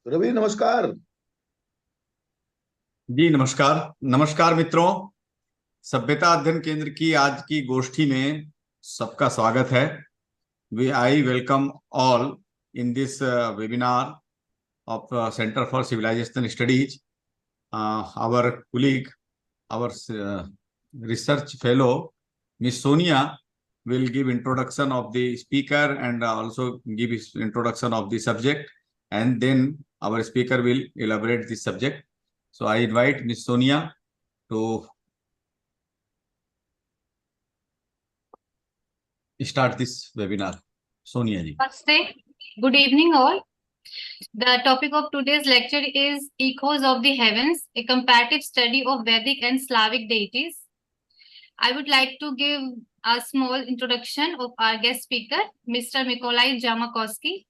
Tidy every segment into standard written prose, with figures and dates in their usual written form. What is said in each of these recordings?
रवि नमस्कार। जी नमस्कार। नमस्कार मित्रों। सभ्यता अध्ययन केंद्र की आज की गोष्ठी में सबका स्वागत है। I welcome all in this webinar of Center for Civilization Studies. Our colleague, our research fellow, Miss Sonia, will give introduction of the speaker and also give his introduction of the subject, and then our speaker will elaborate the subject. So I invite Miss Sonia to start this webinar. Sonia ji. Namaste. Good evening, all. The topic of today's lecture is Echoes of the Heavens, a comparative study of Vedic and Slavic deities. I would like to give a small introduction of our guest speaker, Mr. Mykolai Jamakowski.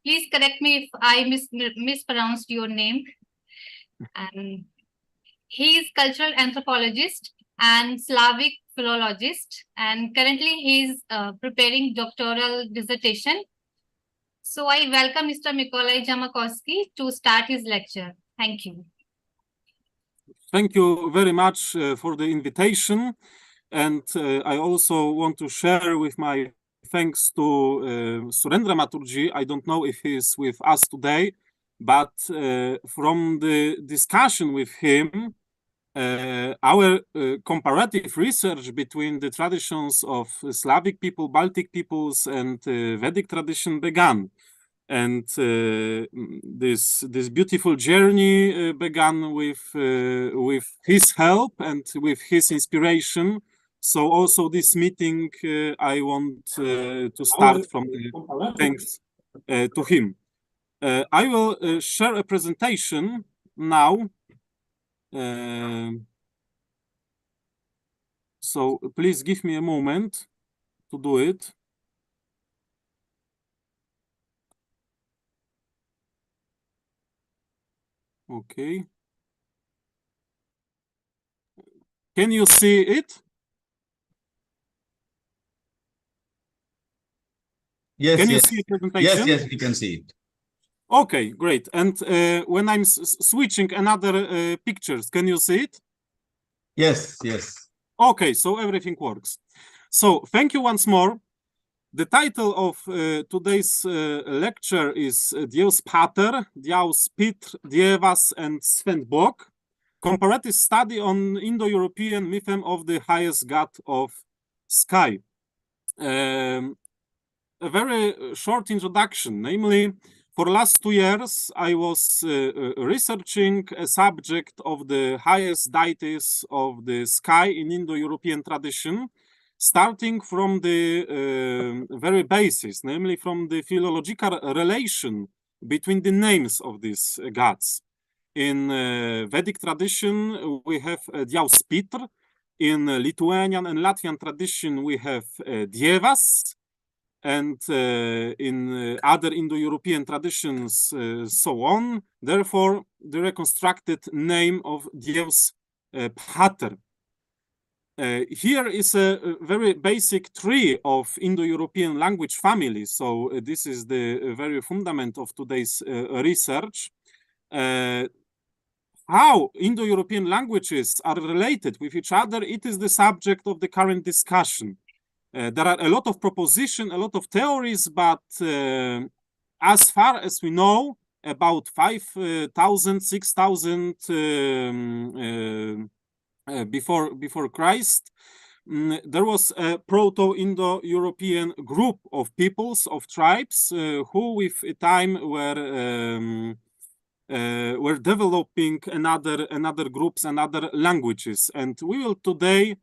Please correct me if I mispronounced your name. He is cultural anthropologist and Slavic philologist, and currently he is preparing doctoral dissertation. So I welcome Mr. Mykolai Jamakowski to start his lecture. Thank you. Thank you very much for the invitation. And I also want to share with my thanks to Surendra Maturji. I don't know if he is with us today, but from the discussion with him, our comparative research between the traditions of Slavic people, Baltic peoples, and Vedic tradition began. And this beautiful journey began with his help and with his inspiration. So also this meeting, I want to start from thanks to him. I will share a presentation now. So please give me a moment to do it. Okay. Can you see it? Yes, Can you yes. see the presentation? Yes, we can see it. Okay, great. And when I'm switching another pictures, can you see it? Yes. Okay, so everything works. So thank you once more. The title of today's lecture is Dievs Pater, Dievs Pitr, Dievas, and Sven Bog, comparative study on Indo-European myth of the highest god of sky. A very short introduction, namely, for the last 2 years, I was researching a subject of the highest deities of the sky in Indo-European tradition, starting from the very basis, namely from the philological relation between the names of these gods. In Vedic tradition, we have Dievs Pitr. In Lithuanian and Latvian tradition, we have Dievas. And in other Indo-European traditions, so on. Therefore, the reconstructed name of Dievs Pater. Here is a very basic tree of Indo-European language families. So this is the very fundament of today's research. How Indo-European languages are related with each other, it is the subject of the current discussion. There are a lot of propositions, a lot of theories, but as far as we know, about 5,000, 6,000 before Christ, there was a Proto-Indo-European group of peoples, of tribes, who with time were developing another groups and other languages. And we will today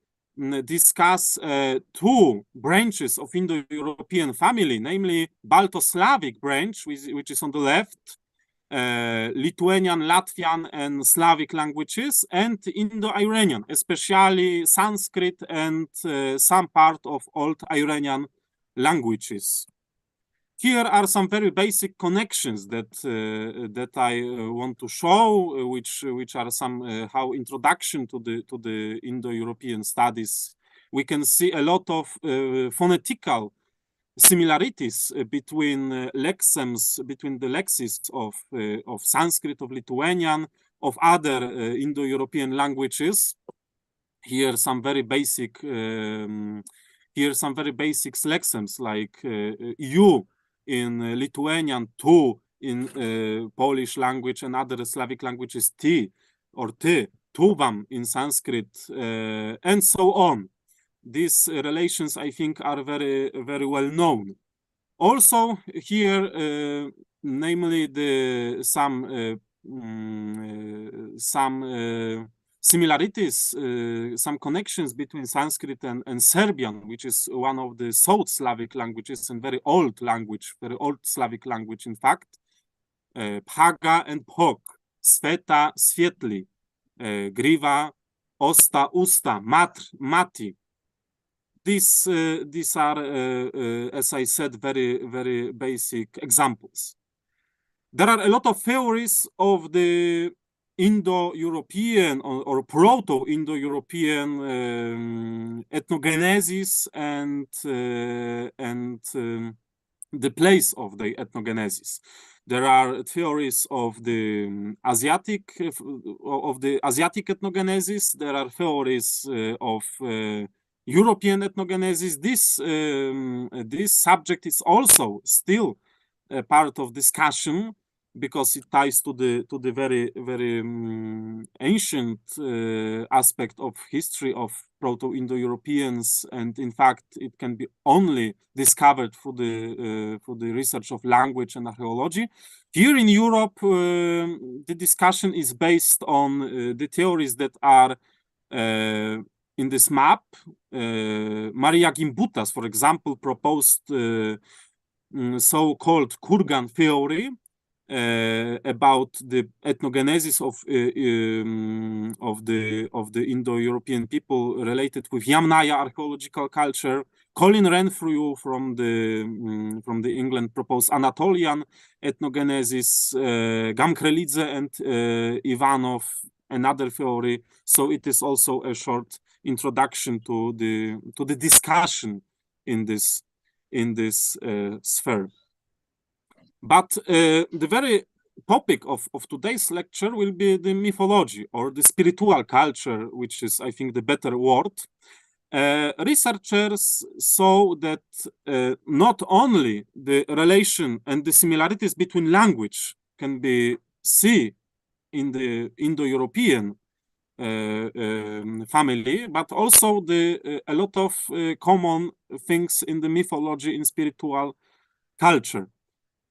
discuss 2 branches of Indo-European family, namely Balto-Slavic branch, which is on the left, Lithuanian, Latvian, and Slavic languages, and Indo-Iranian, especially Sanskrit and some part of Old Iranian languages. Here are some very basic connections that I want to show, which are somehow introduction to the Indo-European studies. We can see a lot of phonetical similarities between lexems, between the lexis of Sanskrit, of Lithuanian, of other Indo-European languages. Here some very basic lexems like you in Lithuanian, tu in Polish language and other Slavic languages, ti or ty, tuvam in Sanskrit, and so on. These relations, I think, are very, very well known. Also here, namely some similarities, some connections between Sanskrit and Serbian, which is one of the South Slavic languages and very old Slavic language, in fact. Phaga and Pog, Sveta, Svietli, Griva, Osta, Usta, Matr, Mati. These are, as I said, very, very basic examples. There are a lot of theories of the Indo-European or Proto-Indo-European ethnogenesis and the place of the ethnogenesis. There are theories of the Asiatic ethnogenesis. There are theories of European ethnogenesis. This subject is also still a part of discussion because it ties to the very, very ancient aspect of history of Proto-Indo-Europeans, and in fact it can be only discovered through the research of language and archaeology. Here in Europe, the discussion is based on the theories that are in this map. Maria Gimbutas, for example, proposed so-called Kurgan theory about the ethnogenesis of the Indo-European people related with Yamnaya archaeological culture. Colin Renfrew from the England proposed Anatolian ethnogenesis. Gamkrelidze and Ivanov another theory. So it is also a short introduction to the discussion in this sphere. But the very topic of today's lecture will be the mythology or the spiritual culture, which is, I think, the better word. Researchers saw that not only the relation and the similarities between language can be seen in the Indo-European family, but also a lot of common things in the mythology in spiritual culture.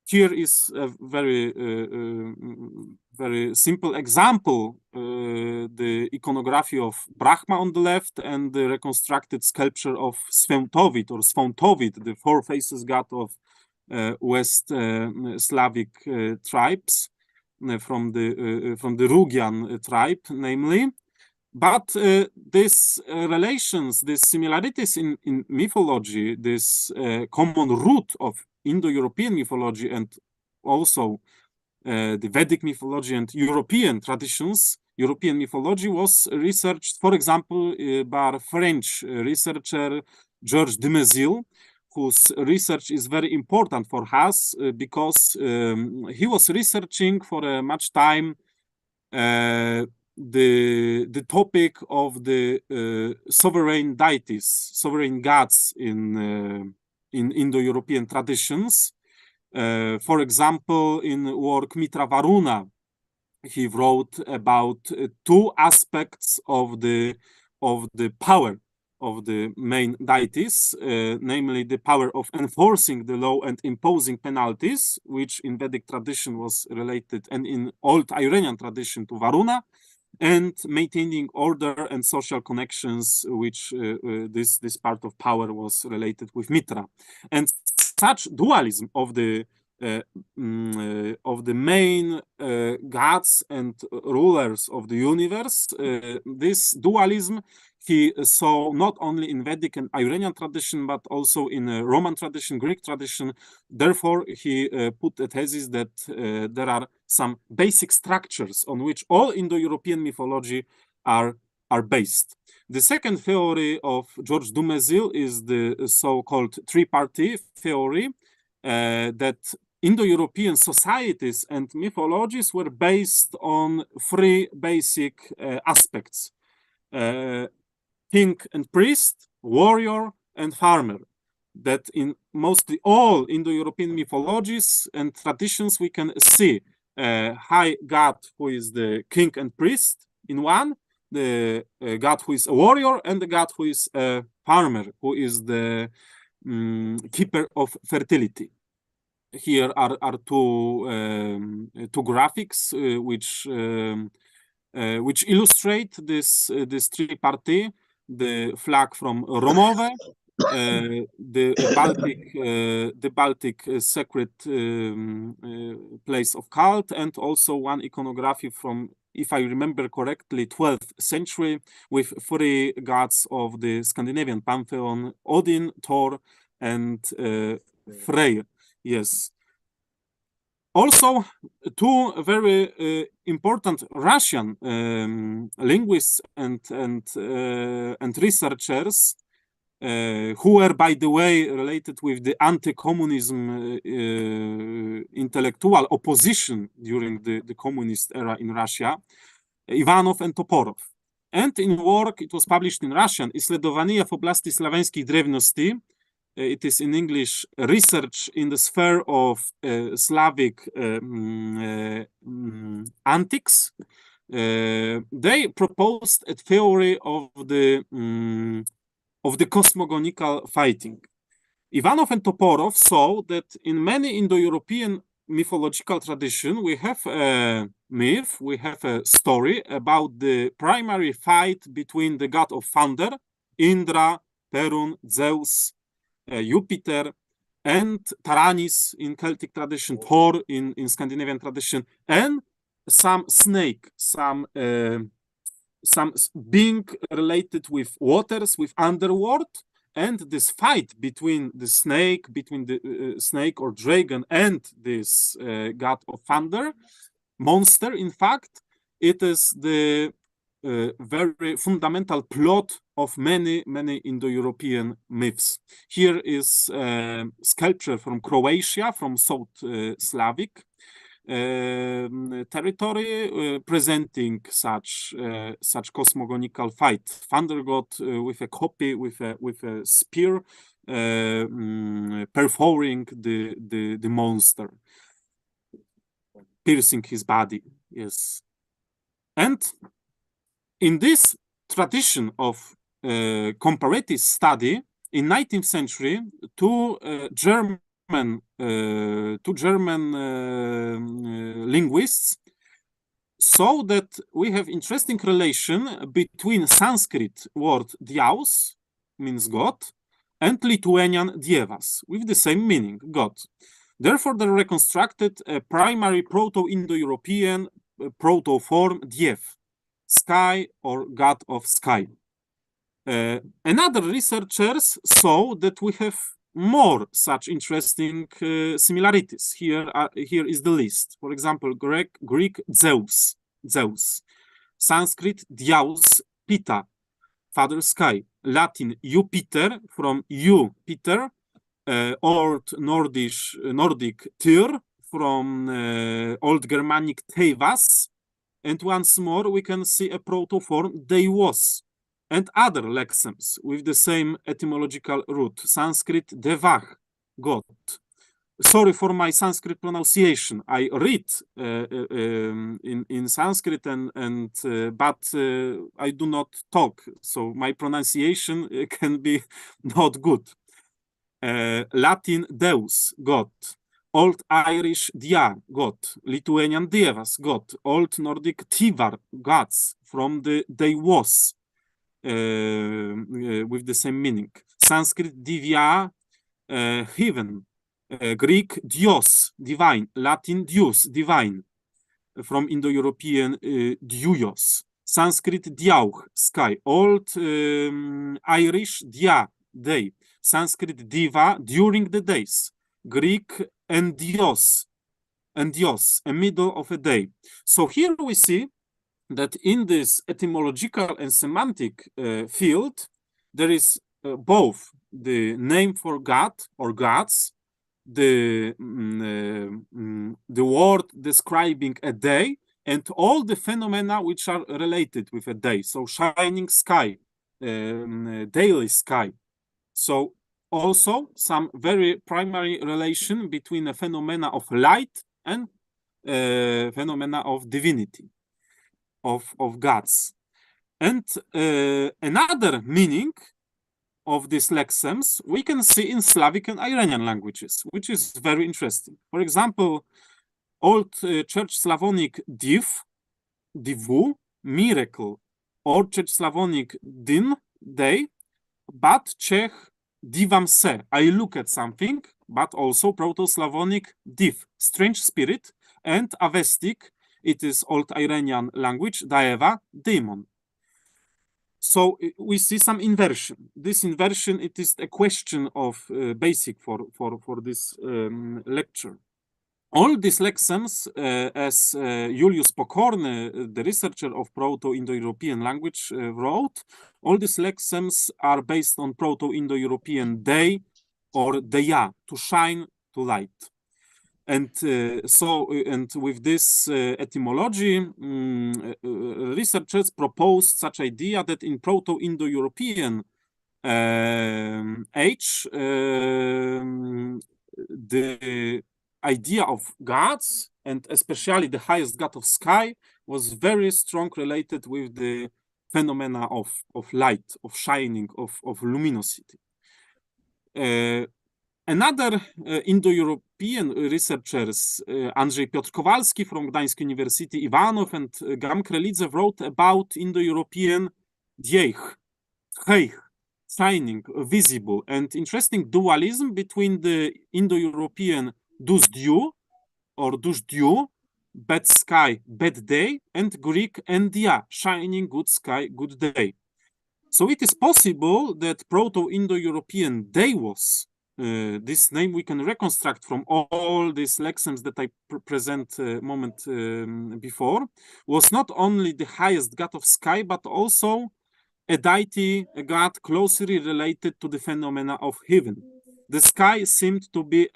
Here is a very, very simple example, the iconography of Brahma on the left and the reconstructed sculpture of Sventovit or Svontovit, the four faces god of West Slavic tribes from the Rugian tribe, namely. But these relations, these similarities in mythology, this common root of Indo-European mythology and also the Vedic mythology and European traditions, European mythology was researched, for example, by French researcher Georges de Mézil, whose research is very important for us because he was researching for much time the topic of the sovereign deities, sovereign gods in Indo-European traditions. For example, in work Mitra Varuna, he wrote about two aspects of the power of the main deities, namely the power of enforcing the law and imposing penalties, which in Vedic tradition was related, and in old Iranian tradition to Varuna, and maintaining order and social connections, which this part of power was related with Mitra. And such dualism of the main gods and rulers of the universe, this dualism he saw not only in Vedic and Iranian tradition, but also in Roman tradition, Greek tradition. Therefore, he put a thesis that there are some basic structures on which all Indo-European mythology are are based. The second theory of Georges Dumézil is the so-called three-party theory, that Indo-European societies and mythologies were based on three basic aspects: king and priest, warrior, and farmer. That in mostly all Indo-European mythologies and traditions we can see a high god who is the king and priest in one, the god who is a warrior, and the god who is a farmer, who is the keeper of fertility. Here are two graphics which illustrate this three-party: the flag from Romove, the Baltic sacred place of cult, and also one iconography from, if I remember correctly, 12th century, with three gods of the Scandinavian pantheon: Odin, Thor, and Freyr. Yes. Also, two very important Russian linguists and researchers, who were, by the way, related with the anti-communism intellectual opposition during the communist era in Russia, Ivanov and Toporov. And in work, it was published in Russian, Исследования в области славянских древностей. It is in English, Research in the Sphere of Slavic Antiques. They proposed a theory of the cosmogonical fighting. Ivanov and Toporov saw that in many Indo-European mythological tradition, we have a myth, we have a story about the primary fight between the god of thunder, Indra, Perun, Zeus, Jupiter, and Taranis in Celtic tradition, Thor in Scandinavian tradition, and some snake, some being related with waters, with underworld. And this fight between the snake or dragon and this god of thunder, monster, in fact, it is the very fundamental plot of many Indo-European myths. Here is a sculpture from Croatia, from South Slavic territory, presenting such cosmogonical fight. Thunder god with a copy, with a spear, perforing the monster, piercing his body. Yes, and in this tradition of comparative study, in 19th century, two German linguists saw that we have interesting relation between Sanskrit word diaus, means God, and Lithuanian dievas, with the same meaning, God. Therefore, they reconstructed a primary Proto-Indo-European proto-form diev, sky or god of sky. Another researchers saw that we have more such interesting similarities. Here is the list. For example, Greek Zeus, Sanskrit Diaus, Pita, father sky, Latin Jupiter, from Peter, Old Nordic Tyr, from Old Germanic Tevas, and once more we can see a proto-form Deivos, and other lexems with the same etymological root, Sanskrit Devah, God. Sorry for my Sanskrit pronunciation. I read in Sanskrit but I do not talk, so my pronunciation can be not good. Latin Deus, God. Old Irish Dia, God. Lithuanian Dievas, God. Old Nordic Tivar, gods, from the Deivos, with the same meaning. Sanskrit Divya, heaven. Greek Dios, divine. Latin Deus, divine, from Indo-European Dios. Sanskrit Diauch, sky. Old Irish Dia, day. Sanskrit Diva, during the days. Greek Endios, a middle of a day. So here we see that in this etymological and semantic field, there is both the name for God or gods, the word describing a day, and all the phenomena which are related with a day. So shining sky, daily sky. So also some very primary relation between a phenomena of light and phenomena of divinity, of gods. And another meaning of these lexems we can see in Slavic and Iranian languages, which is very interesting. For example, Old Church Slavonic div, divu, miracle, Old Church Slavonic din, day, but Czech divam se, I look at something, but also Proto-Slavonic div, strange spirit, and Avestic, it is Old Iranian language, daeva, demon. So we see some inversion. This inversion, it is a question of basic for this lecture. All these lexems, as Julius Pokorny, the researcher of Proto-Indo-European language, wrote, all these lexems are based on Proto-Indo-European day or deya, to shine, to light. And and with this etymology, researchers proposed such idea that in Proto-Indo-European age, the idea of gods, and especially the highest god of sky, was very strong related with the phenomena of light, of shining, of luminosity. Another Indo-European researchers, Andrzej Piotr Kowalski from Gdańsk University, Ivanov and Gam Krelidze, wrote about Indo-European dieich, tcheich, shining, visible, and interesting dualism between the Indo-European dus-diu or dus-diu, bad sky, bad day, and Greek endia, shining, good sky, good day. So it is possible that Proto-Indo-European deivos, this name we can reconstruct from all these lexems that I present a moment before, was not only the highest god of sky, but also a deity, a god closely related to the phenomena of heaven. The sky seemed to be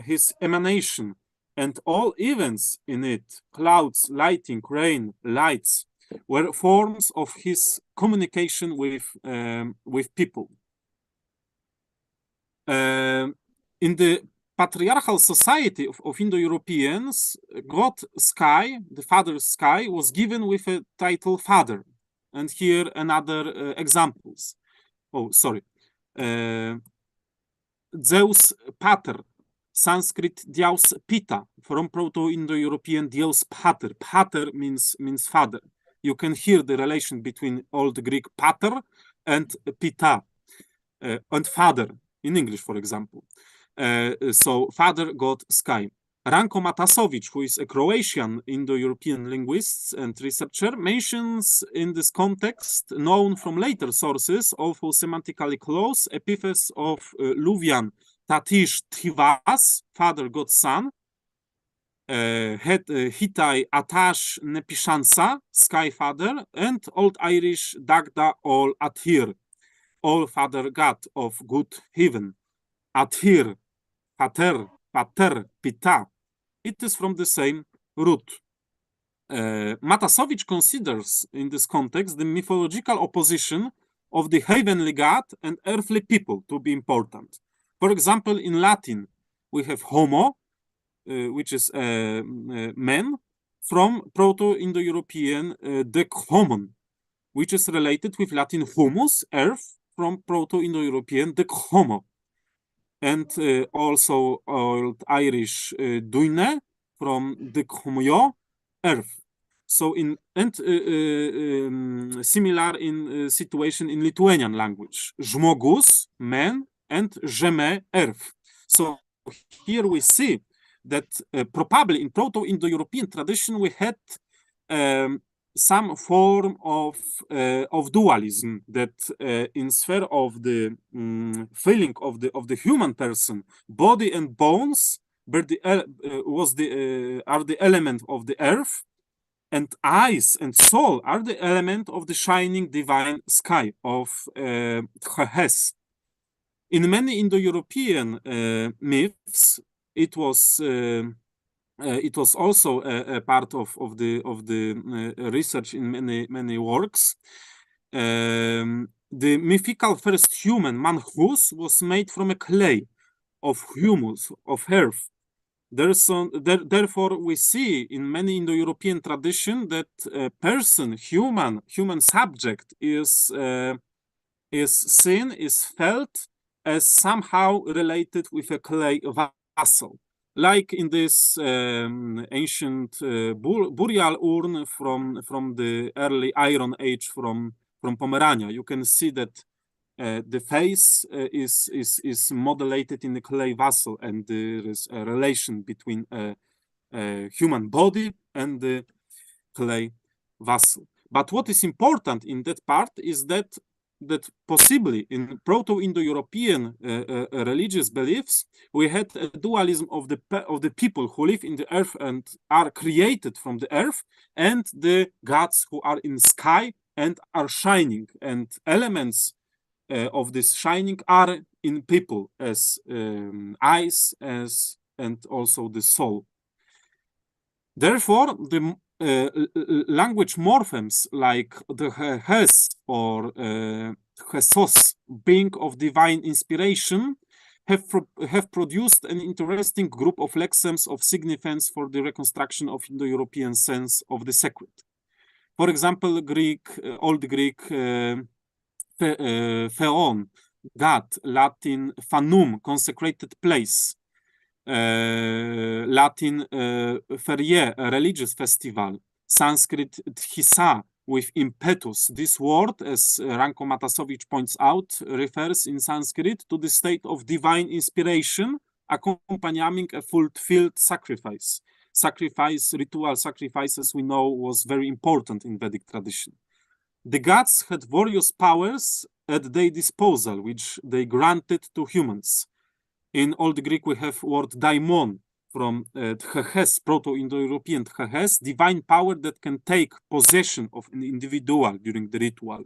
his emanation, and all events in it, clouds, lighting, rain, lights, were forms of his communication with people. In the patriarchal society of Indo-Europeans, God Sky, the Father Sky, was given with a title Father. And here another examples. Oh, sorry. Zeus Pater, Sanskrit Dios Pita, from Proto-Indo-European Dios Pater. Pater means father. You can hear the relation between Old Greek Pater and Pita, and father in English, for example. So father, God, sky. Ranko Matasowicz, who is a Croatian Indo-European linguist and researcher, mentions in this context, known from later sources, although semantically close, epithets of Luwian, Tatish Tivas, father, God, son, Hittite Atash Nepishansa, sky father, and Old Irish Dagda Ol Athir, all father god of good heaven. Athir, pater, pater, pita. It is from the same root. Matasowicz considers in this context the mythological opposition of the heavenly god and earthly people to be important. For example, in Latin, we have homo, which is man, from Proto-Indo-European dec homon, which is related with Latin humus, earth, from Proto-Indo-European dec homo. And also Old Irish duine, from dec homoio, earth. So similar in situation in Lithuanian language, žmogus, man, and žemė, earth. So here we see that probably in Proto-Indo-European tradition we had some form of dualism, that in sphere of the feeling of the human person, body and bones are the element of the earth, and eyes and soul are the element of the shining divine sky of Hes. In many Indo-European myths, it was also a part of the research in many works. The mythical first human, Manhus, was made from a clay of humus, of earth. Therefore, we see in many Indo-European tradition that a person, human subject is seen, is felt as somehow related with a clay vessel, like in this ancient burial urn from the early Iron Age from Pomerania. You can see that the face is modelated in the clay vessel, and there is a relation between a human body and the clay vessel. But what is important in that part is that possibly in Proto-Indo-European religious beliefs, we had a dualism of the people who live in the earth and are created from the earth, and the gods who are in sky and are shining, and elements of this shining are in people as eyes, and also the soul. Therefore, the language morphemes like the Hes or Hesos, being of divine inspiration, have produced an interesting group of lexems of significance for the reconstruction of Indo-European sense of the sacred. For example, Old Greek theon, God, Latin fanum, consecrated place, Latin ferie, a religious festival, Sanskrit dhisa, with impetus. This word, as Ranko Matasowicz points out, refers in Sanskrit to the state of divine inspiration accompanying a fulfilled sacrifice. Ritual sacrifices, we know, was very important in Vedic tradition. The gods had various powers at their disposal, which they granted to humans. In Old Greek, we have word daimon from tcheches, Proto-Indo-European tcheches, divine power that can take possession of an individual during the ritual.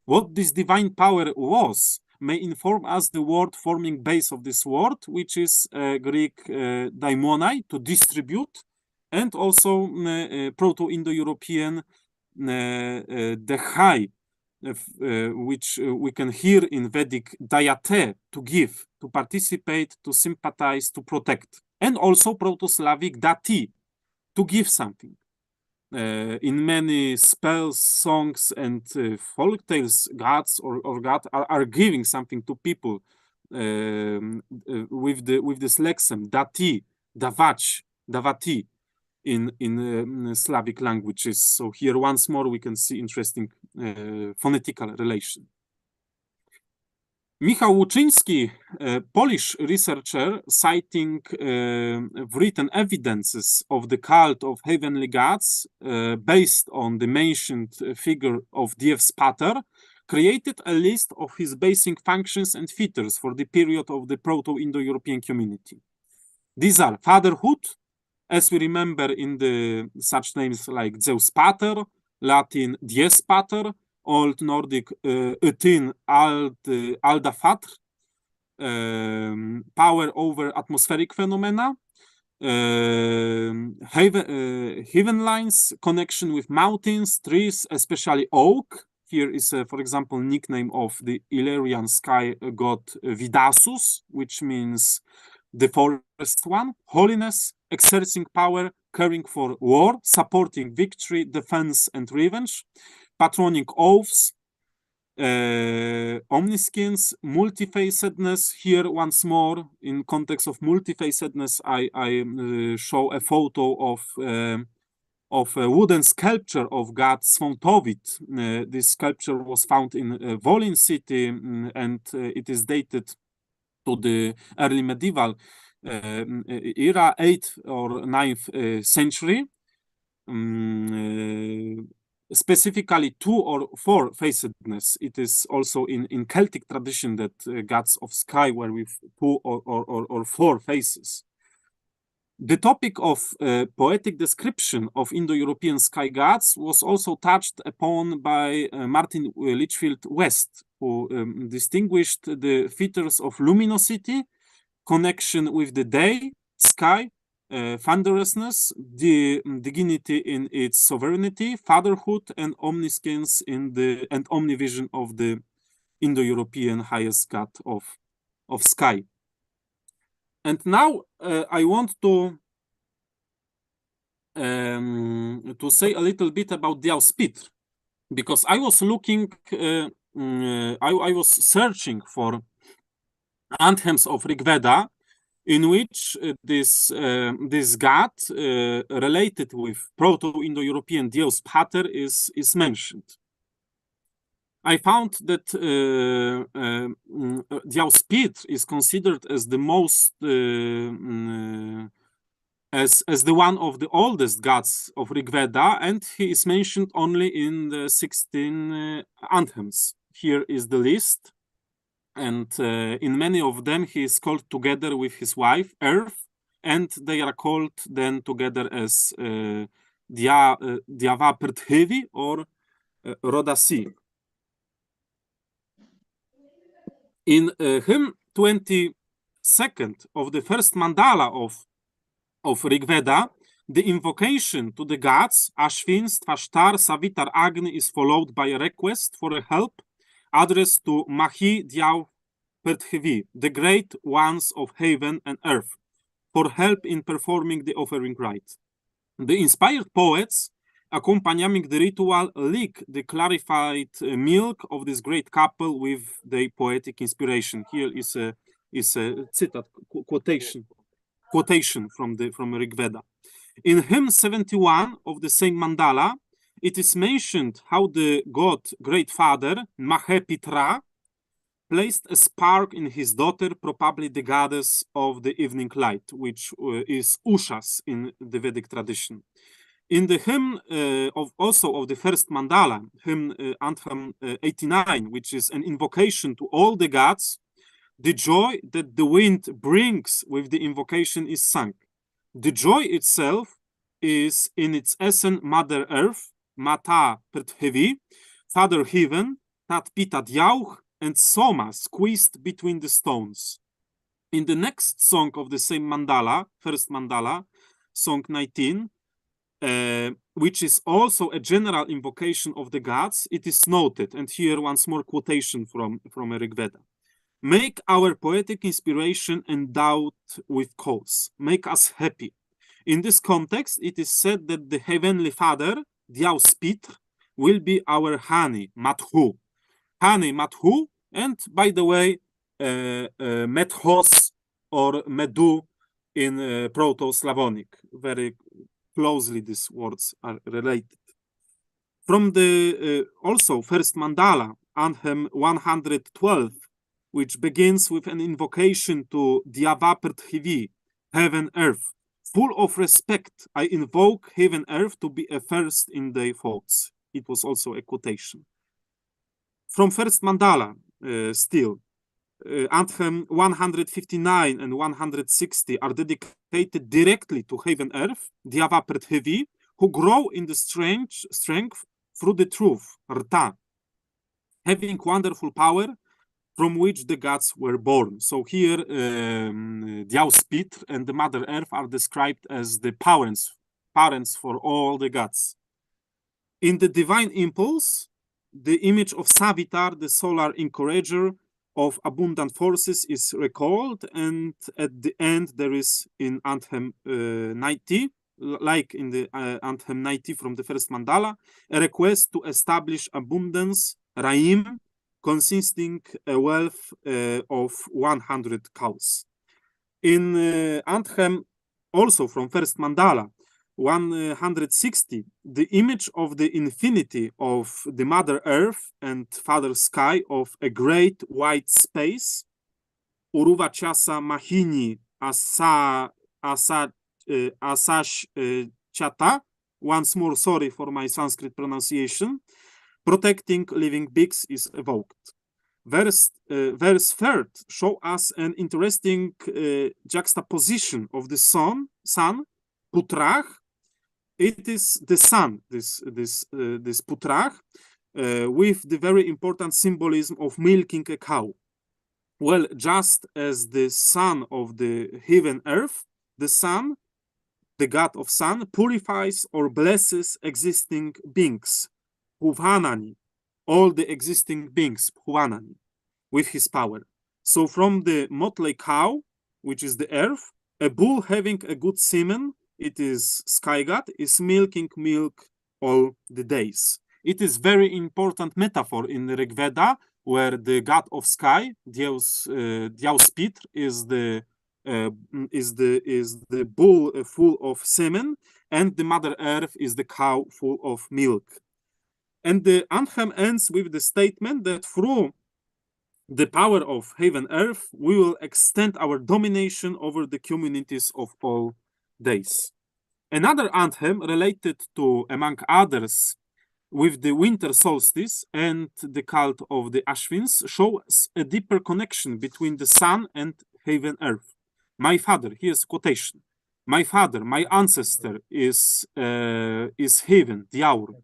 What this divine power was may inform us the word forming base of this word, which is Greek daimonai, to distribute, and also Proto-Indo-European dechai, which we can hear in Vedic dayate, to give, to participate, to sympathize, to protect. And also Proto-Slavic dati, to give something. In many spells, songs, and folk tales, gods or God are giving something to people with this lexem, dati, davach, davati, in Slavic languages. So here once more we can see interesting phonetical relation. Michał Łuczyński, a Polish researcher, citing written evidences of the cult of heavenly gods based on the mentioned figure of Diev's pater, created a list of his basic functions and features for the period of the Proto-Indo-European community. These are fatherhood, as we remember in the such names like Zeus pater, Latin dies pater, Old Nordic utin alda fatr, power over atmospheric phenomena, heaven lines, connection with mountains, trees, especially oak. Here is, for example, nickname of the Illyrian sky god Vidasus, which means the forest one, holiness, exerting power, caring for war, supporting victory, defense, and revenge, patronic oaths, omniscience, multifacedness. Here once more, in context of multifacedness, I show a photo of a wooden sculpture of God Sfontovit. This sculpture was found in Volyn city, and it is dated to the early medieval era, 8th or 9th century. Specifically 2 or 4 facedness. It is also in Celtic tradition that gods of sky were with 2 or 4 faces. The topic of poetic description of Indo-European sky gods was also touched upon by Martin Litchfield West, who distinguished the features of luminosity, connection with the day, sky, thunderousness, the dignity in its sovereignty, fatherhood, and omniscience and omnivision of the Indo-European highest god of sky. And now I want to say a little bit about the Auspitr, because I was looking, I was searching for anthems of Rigveda in which this god related with Proto-Indo-European Deus Pater is mentioned. I found that the Auspitr is considered as the most as the one of the oldest gods of Rigveda, and he is mentioned only in the 16 anthems. Here is the list, and in many of them he is called together with his wife Earth, and they are called then together as Dyava Prithvi or Rodasi. In hymn 22nd of the first mandala of Rigveda, the invocation to the gods Ashvin, Stvashtar, Savitar, Agni is followed by a request for a help addressed to Mahi, Dyav, Prithvi, the great ones of heaven and earth, for help in performing the offering rite. The inspired poets accompanying the ritual lick the clarified milk of this great couple with the poetic inspiration. Here is a citat, quotation from Rigveda. In hymn 71 of the same mandala, it is mentioned how the god Great Father Mahepitra placed a spark in his daughter, probably the goddess of the evening light, which is Ushas in the Vedic tradition. In the hymn also of the first mandala, hymn anthem 89, which is an invocation to all the gods, the joy that the wind brings with the invocation is sung. The joy itself is in its essence Mother Earth, Mata Prithvi, Father Heaven, Tat Pita Dyauch, and Soma squeezed between the stones. In the next song of the same mandala, first mandala, song 19, which is also a general invocation of the gods, it is noted, and here once more quotation from Rigveda. Make our poetic inspiration endowed with cause. Make us happy. In this context, it is said that the Heavenly Father, the Auspitr, will be our honey, Mathu. Honey, Mathu, and by the way, Methos or Medu in Proto-Slavonic. Very closely these words are related. From the also first mandala, anthem 112, which begins with an invocation to Dyava Prithvi, heaven, earth. Full of respect, I invoke heaven, earth to be a first in their thoughts. It was also a quotation. From first mandala, still, anthem 159 and 160 are dedicated directly to heaven, earth, Dyava Prithvi, who grow in the strength through the truth, Rta, having wonderful power from which the gods were born. So here, the Auspitr and the Mother Earth are described as the parents for all the gods. In the divine impulse, the image of Savitar, the solar encourager of abundant forces, is recalled, and at the end there is in anthem 90, like in the anthem 90 from the first mandala, a request to establish abundance, Raim, consisting a wealth of 100 cows. In anthem also from first mandala 160, the image of the infinity of the Mother Earth and Father Sky of a great white space, Uruva Chasa Mahini Asash Chata, once more sorry for my Sanskrit pronunciation, protecting living beings is evoked. Verse 3 show us an interesting juxtaposition of the sun, Putrach. It is the sun, this Putrach, with the very important symbolism of milking a cow. Well, just as the sun of the heaven earth, the sun, the god of sun, purifies or blesses existing beings, Huvanani, all the existing beings, Huvanani, with his power. So from the motley cow, which is the earth, a bull having a good semen, it is sky god, is milking milk all the days. It is very important metaphor in the Rig Veda, where the god of sky, Deus Pitr, is the bull full of semen, and the mother earth is the cow full of milk. And the anthem ends with the statement that through the power of heaven earth, we will extend our domination over the communities of all days. Another anthem related to, among others, with the winter solstice and the cult of the Ashvins shows a deeper connection between the sun and heaven earth. My father, here's quotation. My father, my ancestor is heaven, Diaur.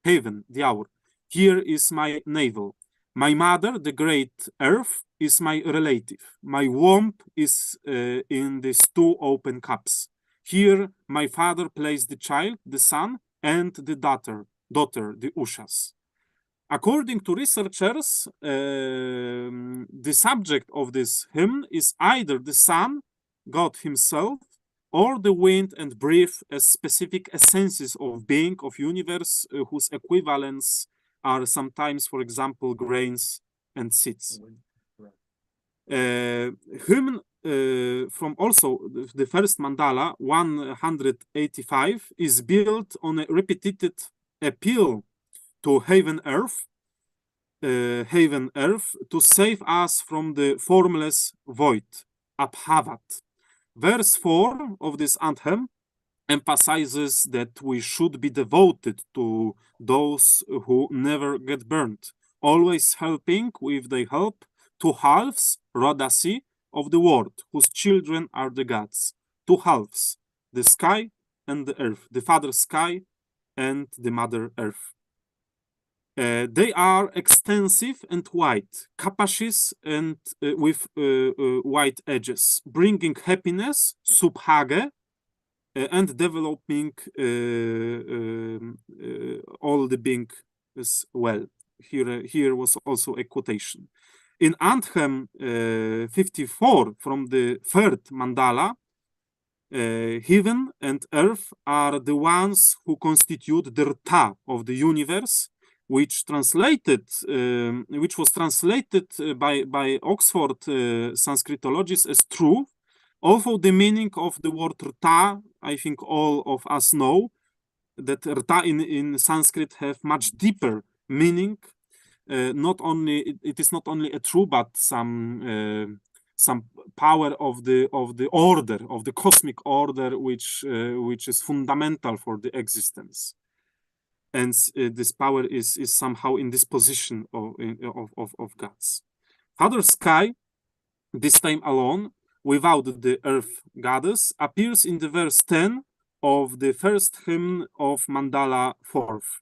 Heaven, Diaur. Here is my navel. My mother, the great earth, is my relative. My womb is in these two open cups. Here, my father placed the child, the son, and the daughter, the Ushas. According to researchers, the subject of this hymn is either the sun, God himself, or the wind and breath as specific essences of being, of universe, whose equivalents are sometimes, for example, grains and seeds. Hymn from also the first mandala, 185, is built on a repeated appeal to heaven earth, to save us from the formless void, Abhavat. Verse 4 of this anthem emphasizes that we should be devoted to those who never get burnt, always helping with their help two halves, Rodasi, of the world, whose children are the gods. Two halves, the sky and the earth, the father sky and the mother earth. They are extensive and white, kapashis and with white edges, bringing happiness, subhage, and developing all the being as well. Here was also a quotation. In Anthem 54 from the third mandala, heaven and earth are the ones who constitute the Rta of the universe, which was translated by Oxford Sanskritologists as truth. Although the meaning of the word Rta, I think all of us know that Rta in Sanskrit have much deeper meaning. It is not only a true, but some power of the order, of the cosmic order, which is fundamental for the existence. And this power is somehow in this position of gods. Father Sky, this time alone, without the earth goddess, appears in the verse 10 of the first hymn of Mandala 4th.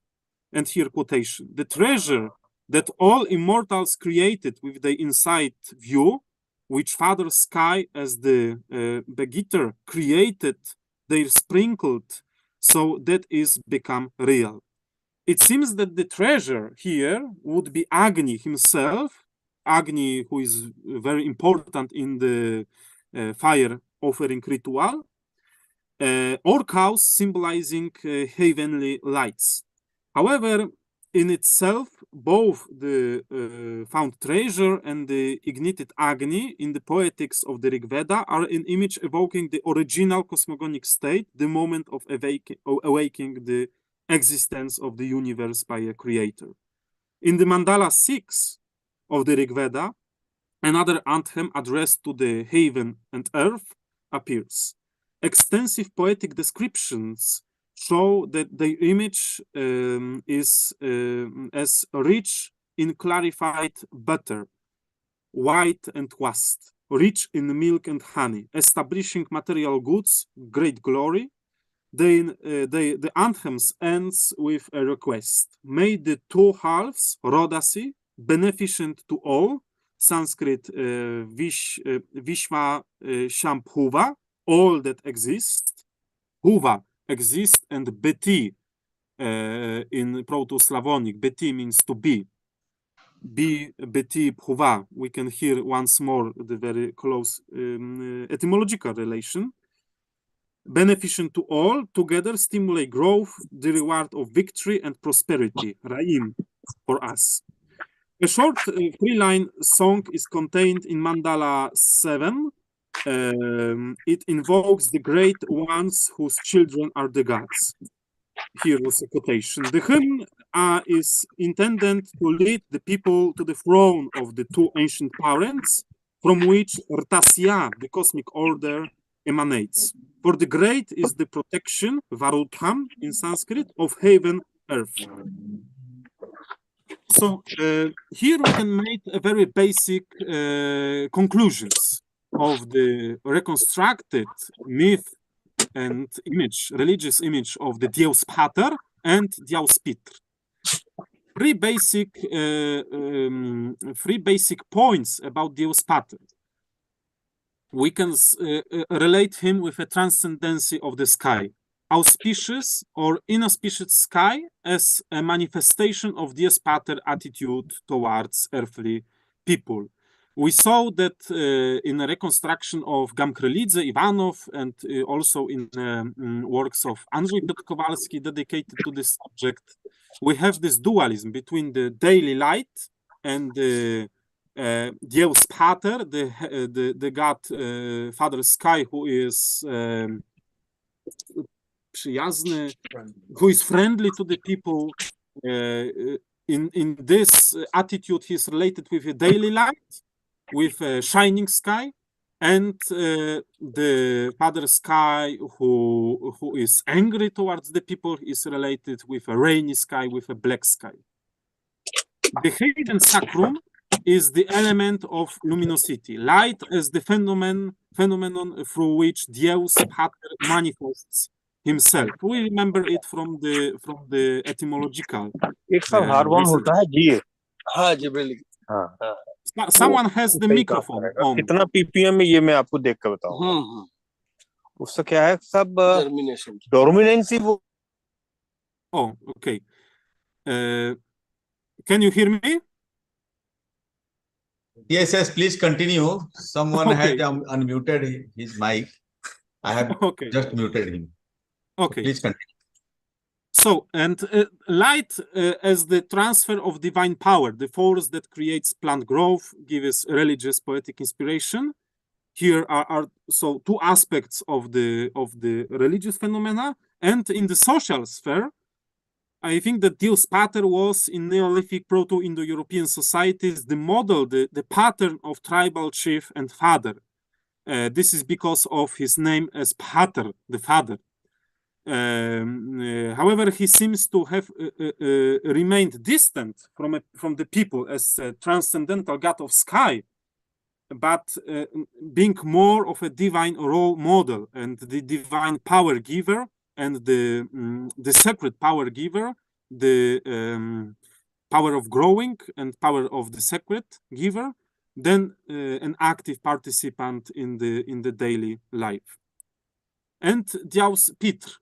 And here quotation: the treasure that all immortals created with the insight view, which Father Sky as the begetter created, they sprinkled, so that is become real. It seems that the treasure here would be Agni himself, Agni, who is very important in the fire offering ritual, or cows symbolizing heavenly lights. However, in itself, both the found treasure and the ignited Agni in the poetics of the Rig Veda are an image evoking the original cosmogonic state, the moment of awakening the existence of the universe by a creator. In the Mandala 6 of the Rig Veda, another anthem addressed to the heaven and earth appears. Extensive poetic descriptions show that the image is as rich in clarified butter, white and vast, rich in milk and honey, establishing material goods, great glory. The anthems ends with a request. May the two halves, Rodasi, beneficent to all, Sanskrit Vishva Shambhuva, all that exists. Huva exists, and Beti in Proto-Slavonic, Beti means to be. Beti Huva. We can hear once more the very close etymological relation. Beneficent to all, together stimulate growth, the reward of victory and prosperity, Raim, for us. A short three-line song is contained in Mandala 7. It invokes the great ones whose children are the gods. Here was a quotation. The hymn is intended to lead the people to the throne of the two ancient parents, from which Rtasya, the cosmic order, emanates. For the great is the protection, Varutham in Sanskrit, of heaven, earth. So here we can make a very basic conclusions of the reconstructed myth and image, religious image of the Deus Pater and Deus Pitre. Three basic points about Deus Pater. We can relate him with a transcendency of the sky, auspicious or inauspicious sky as a manifestation of Deus Pater attitude towards earthly people. We saw that in a reconstruction of Gamkrelidze, Ivanov, and also in works of Andrzej Kowalski dedicated to this subject, we have this dualism between the daily light and the Deus Pater, the God Father Sky, who is przyjazny, who is friendly to the people. In this attitude, he is related with a daily light, with a shining sky, and the Father Sky, who is angry towards the people, is related with a rainy sky, with a black sky. The hidden sacrum is the element of luminosity, light as the phenomenon through which Deus Pater manifests himself. We remember it from the etymological. एक सब hormone होता है जी। हाँ जी बिल्कुल। हाँ। Someone has the microphone on. कितना ppm में ये मैं आपको देख कर बताऊंगा। उससे क्या है सब डोमिनेंसी वो। Oh, okay. Can you hear me? Yes, please continue. Someone Okay. has unmuted his mic. I have just muted him. Okay. So please continue. So, and light as the transfer of divine power, the force that creates plant growth, gives religious poetic inspiration. Here are so two aspects of the religious phenomena, and in the social sphere, I think that Deus Pater was in Neolithic Proto-Indo-European societies the model, the pattern of tribal chief and father. This is because of his name as Pater, the father. However, he seems to have remained distant from the people as a transcendental God of sky, but being more of a divine role model and the divine power giver and the sacred power giver, the power of growing and power of the sacred giver, than an active participant in the daily life. And Deus Pitre,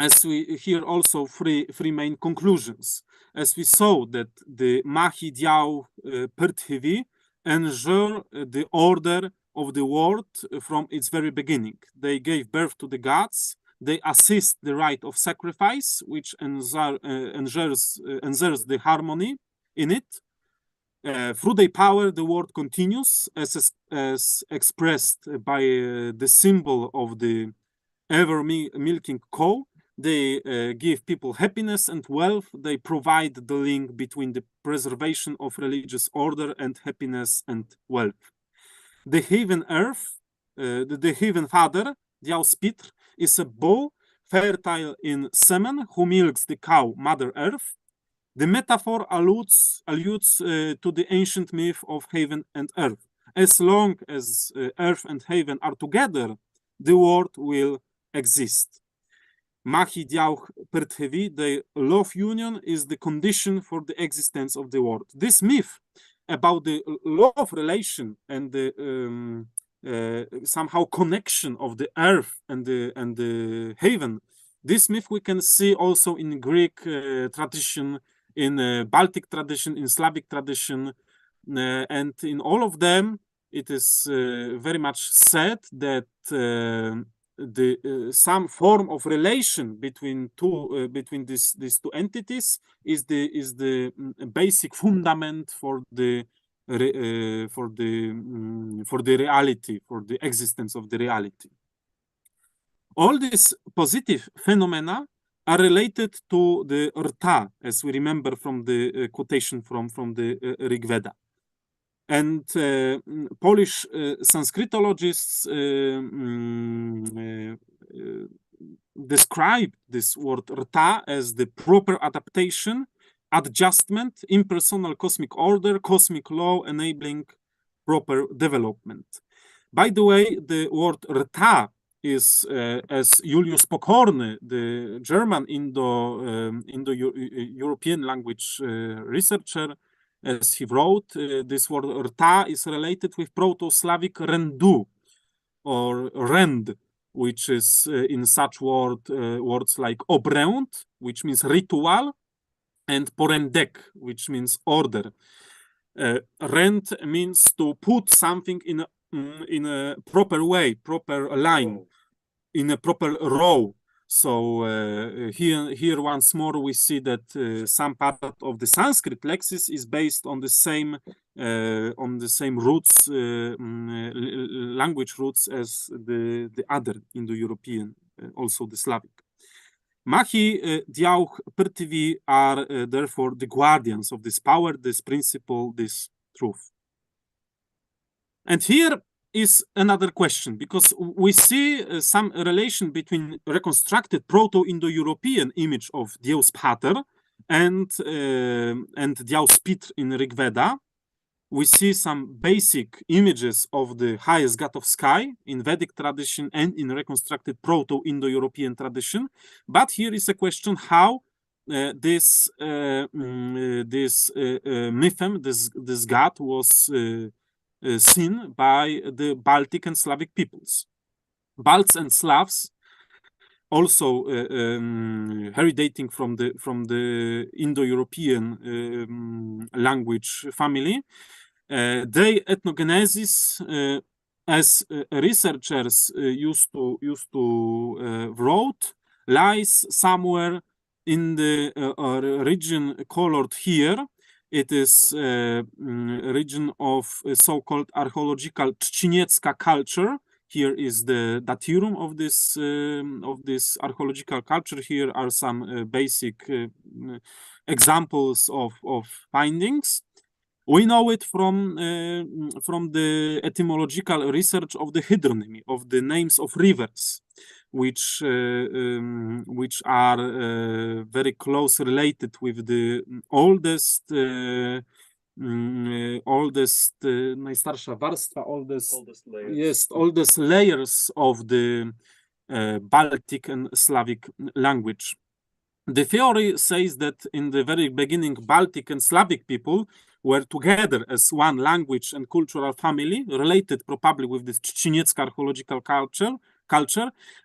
as we hear also three main conclusions, as we saw that the Mahi Diau Prithvi ensure the order of the world from its very beginning. They gave birth to the gods. They assist the rite of sacrifice, which ensures the harmony in it. Through their power, the world continues, as expressed by the symbol of the ever-milking cow. They give people happiness and wealth. They provide the link between the preservation of religious order and happiness and wealth. The heaven earth, the heaven father, Deus Pitre, is a bull fertile in semen who milks the cow, Mother Earth. The metaphor alludes to the ancient myth of heaven and earth. As long as earth and heaven are together, the world will exist. Mahi Diauch Prithvi, the love union is the condition for the existence of the world. This myth about the love relation and the somehow connection of the earth and the heaven, this myth we can see also in Greek tradition, in Baltic tradition, in Slavic tradition, and in all of them it is very much said that some form of relation between these two entities is the basic fundament for the reality, for the existence of the reality. All these positive phenomena are related to the rta, as we remember from the quotation from the Rig Veda. And Polish Sanskritologists describe this word rta as the proper adaptation, adjustment, impersonal cosmic order, cosmic law enabling proper development. By the way, the word rta is, as Julius Pokorny, the German Indo-European language researcher, as he wrote, this word rta is related with Proto-Slavic rendu or rend, which is in such words like obręd, which means ritual, and porędek, which means order. Rend means to put something in a proper way, proper line, in a proper row. So here once more we see that some part of the Sanskrit lexis is based on the same roots, language roots as the other Indo-European, also the Slavic. Mahi, Diauch, Prithvi are therefore the guardians of this power, this principle, this truth. And here is another question, because we see some relation between reconstructed Proto-Indo-European image of Deus Pater and Deus Pitr in Rig Veda. We see some basic images of the highest god of sky in Vedic tradition and in reconstructed Proto-Indo-European tradition. But here is a question how this mythem, this god was seen by the Baltic and Slavic peoples. Balts and Slavs, also heredating from the Indo-European language family, their ethnogenesis, as researchers used to wrote, lies somewhere in the region colored here. It is a region of so-called archaeological Trzciniecka culture. Here is the datirum of this archaeological culture. Here are some basic examples of findings. We know it from the etymological research of the hydronymy, of the names of rivers, which are very close related with the oldest najstarsza warstwa, oldest layers of the Baltic and Slavic language. The theory says that in the very beginning, Baltic and Slavic people were together as one language and cultural family, related probably with this Trzciniecka archaeological culture,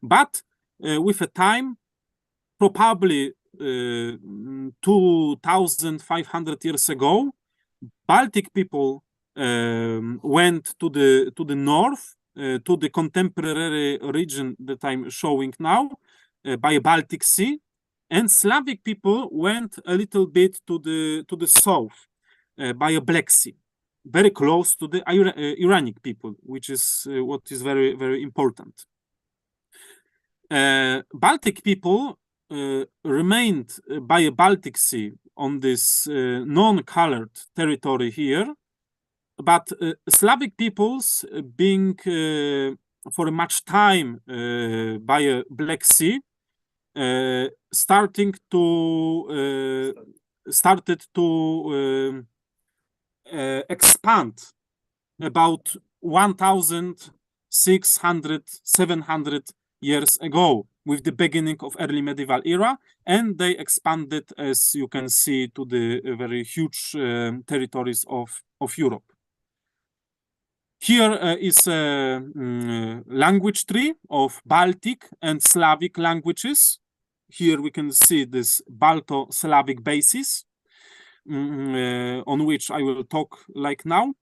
but with a time, probably 2,500 years ago, Baltic people went to the north, to the contemporary region that I'm showing now, by a Baltic Sea, and Slavic people went a little bit to the south, by a Black Sea, very close to the Iranic people, which is what is very, very important. Baltic people remained by a Baltic Sea on this non-colored territory here, but Slavic peoples being for much time by a Black Sea, starting to started to expand about 1,600, 700 years ago with the beginning of early medieval era, and they expanded, as you can see, to the very huge territories of Europe. Here is a language tree of Baltic and Slavic languages. Here we can see this Balto-Slavic basis, on which I will talk like now.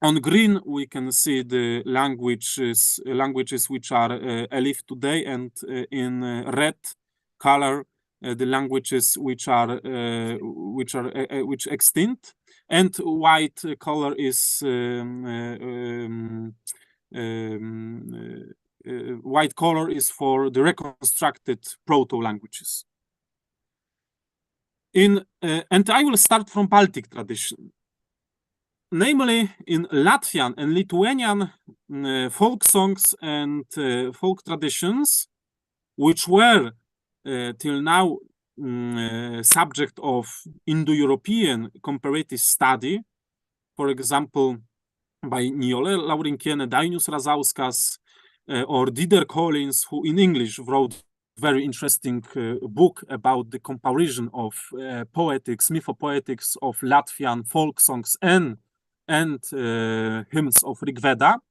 On green, we can see the languages which are alive today, and in red color, the languages which extinct. And white color is white color is for the reconstructed proto languages. And I will start from Baltic tradition. Namely, in Latvian and Lithuanian folk songs and folk traditions, which were till now subject of Indo-European comparative study, for example, by Nijolė Laurinkienė, Dainius Razauskas, or Dider Collins, who in English wrote very interesting book about the comparison of poetics, mythopoetics of Latvian folk songs and hymns of Rigveda.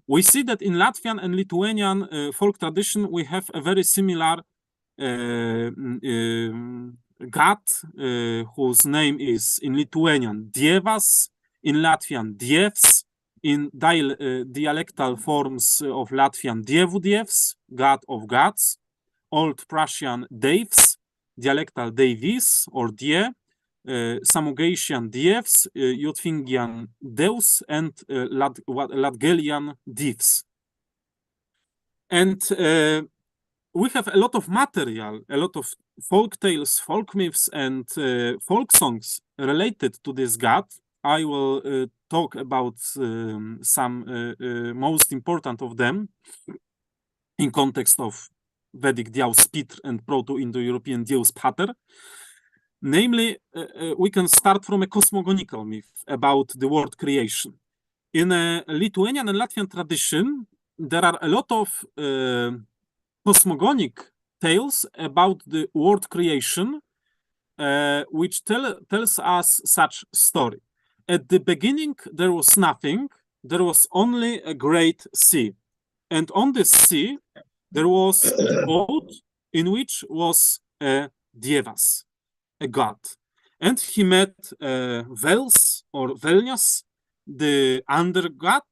We see that in Latvian and Lithuanian folk tradition, we have a very similar god whose name is in Lithuanian Dievas, in Latvian Dievs, in dialectal forms of Latvian Dievu Dievs, god of gods, Old Prussian Deivs, dialectal Deivis or Die, Samogatian Dievs, Jotvingian Deus, and Latgalian Divs. And we have a lot of material, a lot of folk tales, folk myths, and folk songs related to this god. I will talk about some most important of them in context of Vedic Diaus Pitr and Proto-Indo-European Deus Pater. Namely, we can start from a cosmogonical myth about the world creation. In a Lithuanian and Latvian tradition, there are a lot of cosmogonic tales about the world creation, which tells us such story. At the beginning, there was nothing. There was only a great sea. And on this sea, there was a boat in which was a Dievas, a god. And he met Vels or Velnias, the underworld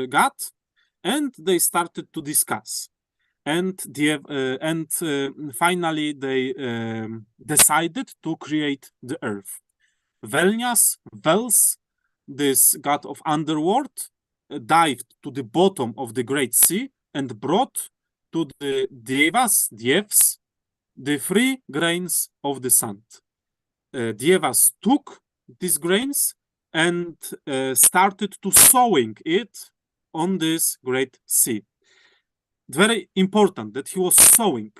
god, and they started to discuss. And finally, they decided to create the earth. Velnias, Vels, this god of underworld, dived to the bottom of the great sea and brought to the Dievs, the 3 grains of the sand. Dievas took these grains and started to sowing it on this great sea. Very important that he was sowing,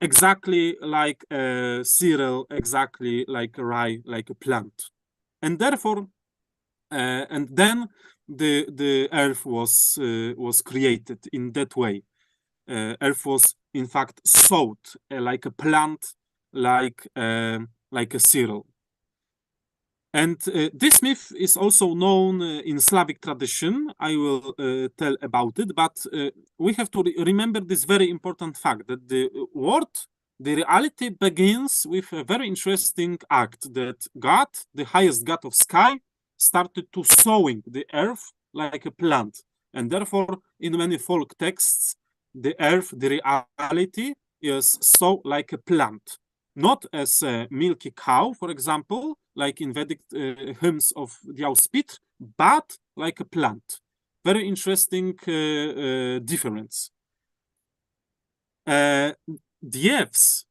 exactly like a cereal, exactly like a rye, like a plant. And therefore, and then the earth was created in that way. Earth was in fact sowed like a plant, like a cereal. And this myth is also known in Slavic tradition. I will tell about it, but we have to remember this very important fact that the reality begins with a very interesting act that God, the highest God of sky, started to sowing the earth like a plant. And therefore, in many folk texts, the earth, the reality, is so like a plant. Not as a milky cow, for example, like in Vedic hymns of Diaus Pitr, but like a plant. Very interesting difference. Dievs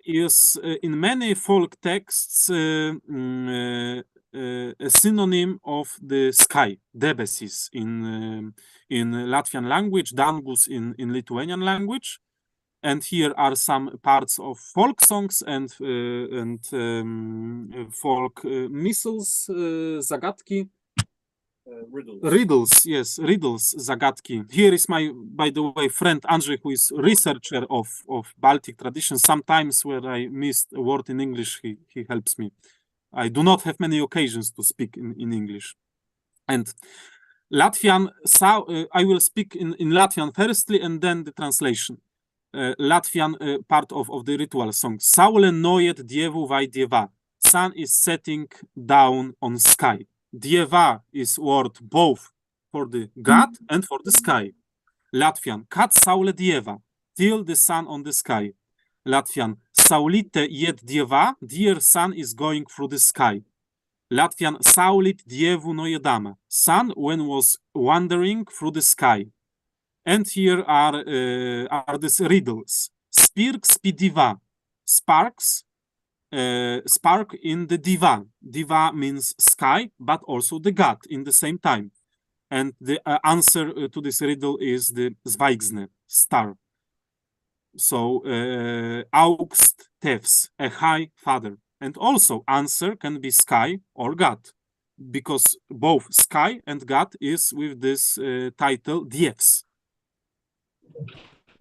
is in many folk texts a synonym of the sky, debesis in Latvian language, dangus in Lithuanian language. And here are some parts of folk songs and folk missiles, zagadki. Riddles, yes, riddles, zagadki. Here is my, by the way, friend Andrzej, who is researcher of Baltic tradition. Sometimes when I missed a word in English, he helps me. I do not have many occasions to speak in English. And Latvian, I will speak in Latvian firstly and then the translation. Latvian part of the ritual song. Saule noiet dievu vai dieva. Sun is setting down on sky. Dieva is word both for the god and for the sky. Latvian, kat saule dieva, till the sun on the sky. Latvian, saulite jed dieva, dear sun is going through the sky. Latvian, saulit dievu nojedama, sun when was wandering through the sky. And here are these riddles. Spirks pi diva, sparks, spark in the diva. Diva means sky, but also the god in the same time. And the answer to this riddle is the Zweigsne, star. So, augst tevs, a high father. And also answer can be sky or god, because both sky and god is with this title dievs.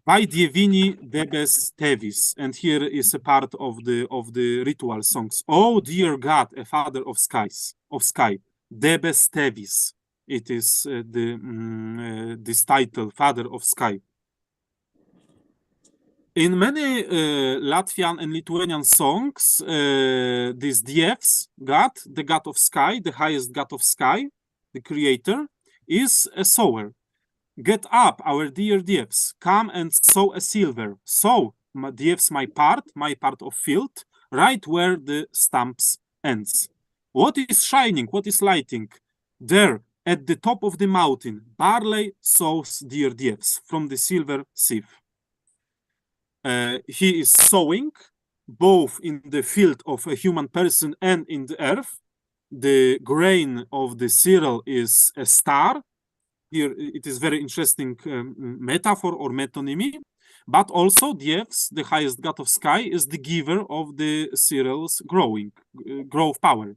Vai dievini debes tevis, and here is a part of the ritual songs. Oh dear God, a father of sky, debes tevis. It is this title, father of sky. In many Latvian and Lithuanian songs, this dievs, God, the god of sky, the highest god of sky, the creator, is a sower. Get up, our dear dievs, come and sow a silver. Sow, dievs, my part of field, right where the stumps ends. What is shining, what is lighting? There, at the top of the mountain, barley sows, dear dievs, from the silver sieve. He is sowing, both in the field of a human person and in the earth. The grain of the cereal is a star. Here it is very interesting metaphor or metonymy, but also Dievs, the highest god of sky, is the giver of the cereals growth power.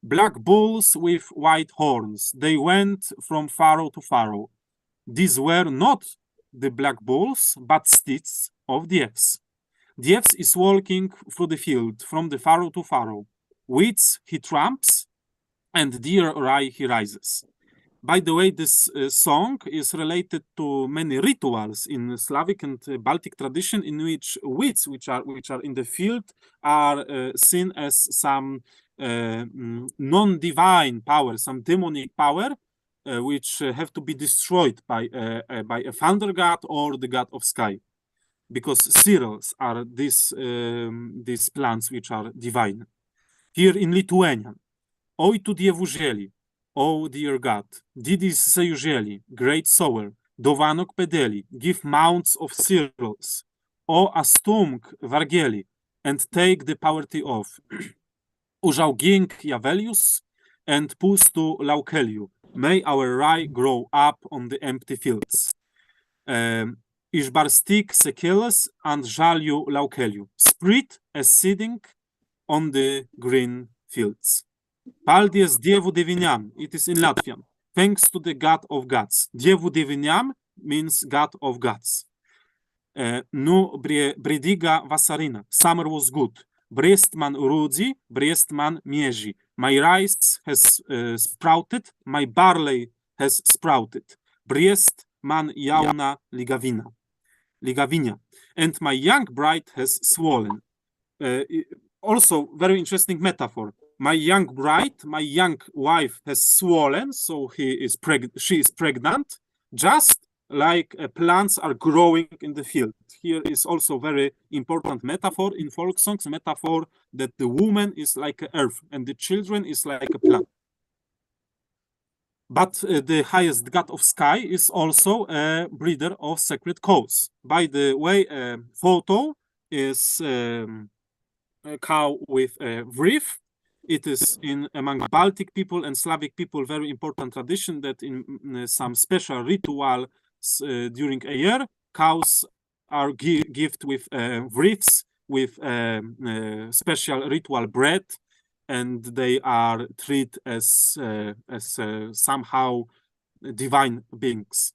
Black bulls with white horns, they went from furrow to furrow. These were not the black bulls, but steeds of Dievs. Dievs is walking through the field from the furrow to furrow. Weeds he tramps, and deer rye he rises. By the way, this song is related to many rituals in Slavic and Baltic tradition, in which weeds, which are in the field, are seen as some non-divine power, some demonic power, which have to be destroyed by a thunder god or the god of sky, because cereals are these plants which are divine. Here in Lithuanian, oi tu dievu želi, oh dear God, Deities say usually, great sower, dovanok pedeli, give mounts of cereals, o astumk vargeli, and take the poverty off. Užaugink javelius, and pustu laukeliu, may our rye grow up on the empty fields. Išbarstyk sekeles and žaliu laukeliu, spread a seeding on the green fields. Paldies Dievu Deviniam, it is in Latvian. Thanks to the God of gods. Dievu Deviniam means God of gods. Nu bridiga vasarina, summer was good. Briest man rudzi, briest man mieži. My rice has sprouted, my barley has sprouted. Briest man jauna ligavinia, and my young bride has swollen. Also, very interesting metaphor. My young bride, my young wife has swollen, so she is pregnant, just like plants are growing in the field. Here is also very important metaphor in folk songs, metaphor that the woman is like a earth and the children is like a plant. But the highest god of sky is also a breeder of sacred cows. By the way, photo is a cow with a wreath. It is among Baltic people and Slavic people very important tradition that in some special rituals during a year, cows are gifted with wreaths, with special ritual bread, and they are treated as somehow divine beings.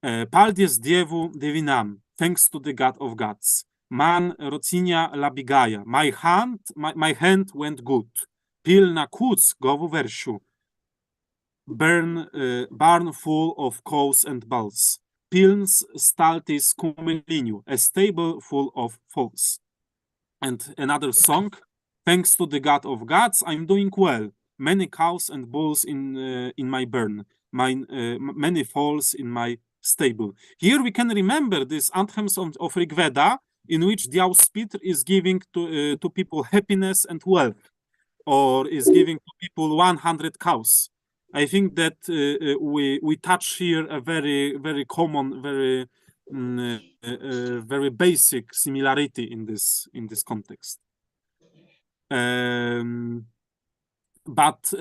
Paldies Dievu divinam, thanks to the God of gods. Man rocinia labigaya, my hand went good. Pilna kuc govu vershu, barn full of cows and bulls. Pilns staltis cumeliniu, a stable full of foals. And another song, thanks to the God of gods, I'm doing well. Many cows and bulls in my barn, many foals in my stable. Here we can remember these anthems of Rig Veda, in which the auspicitor is giving to people happiness and wealth, or is giving to people 100 cows. I think that we touch here a very common, very basic similarity in this context. But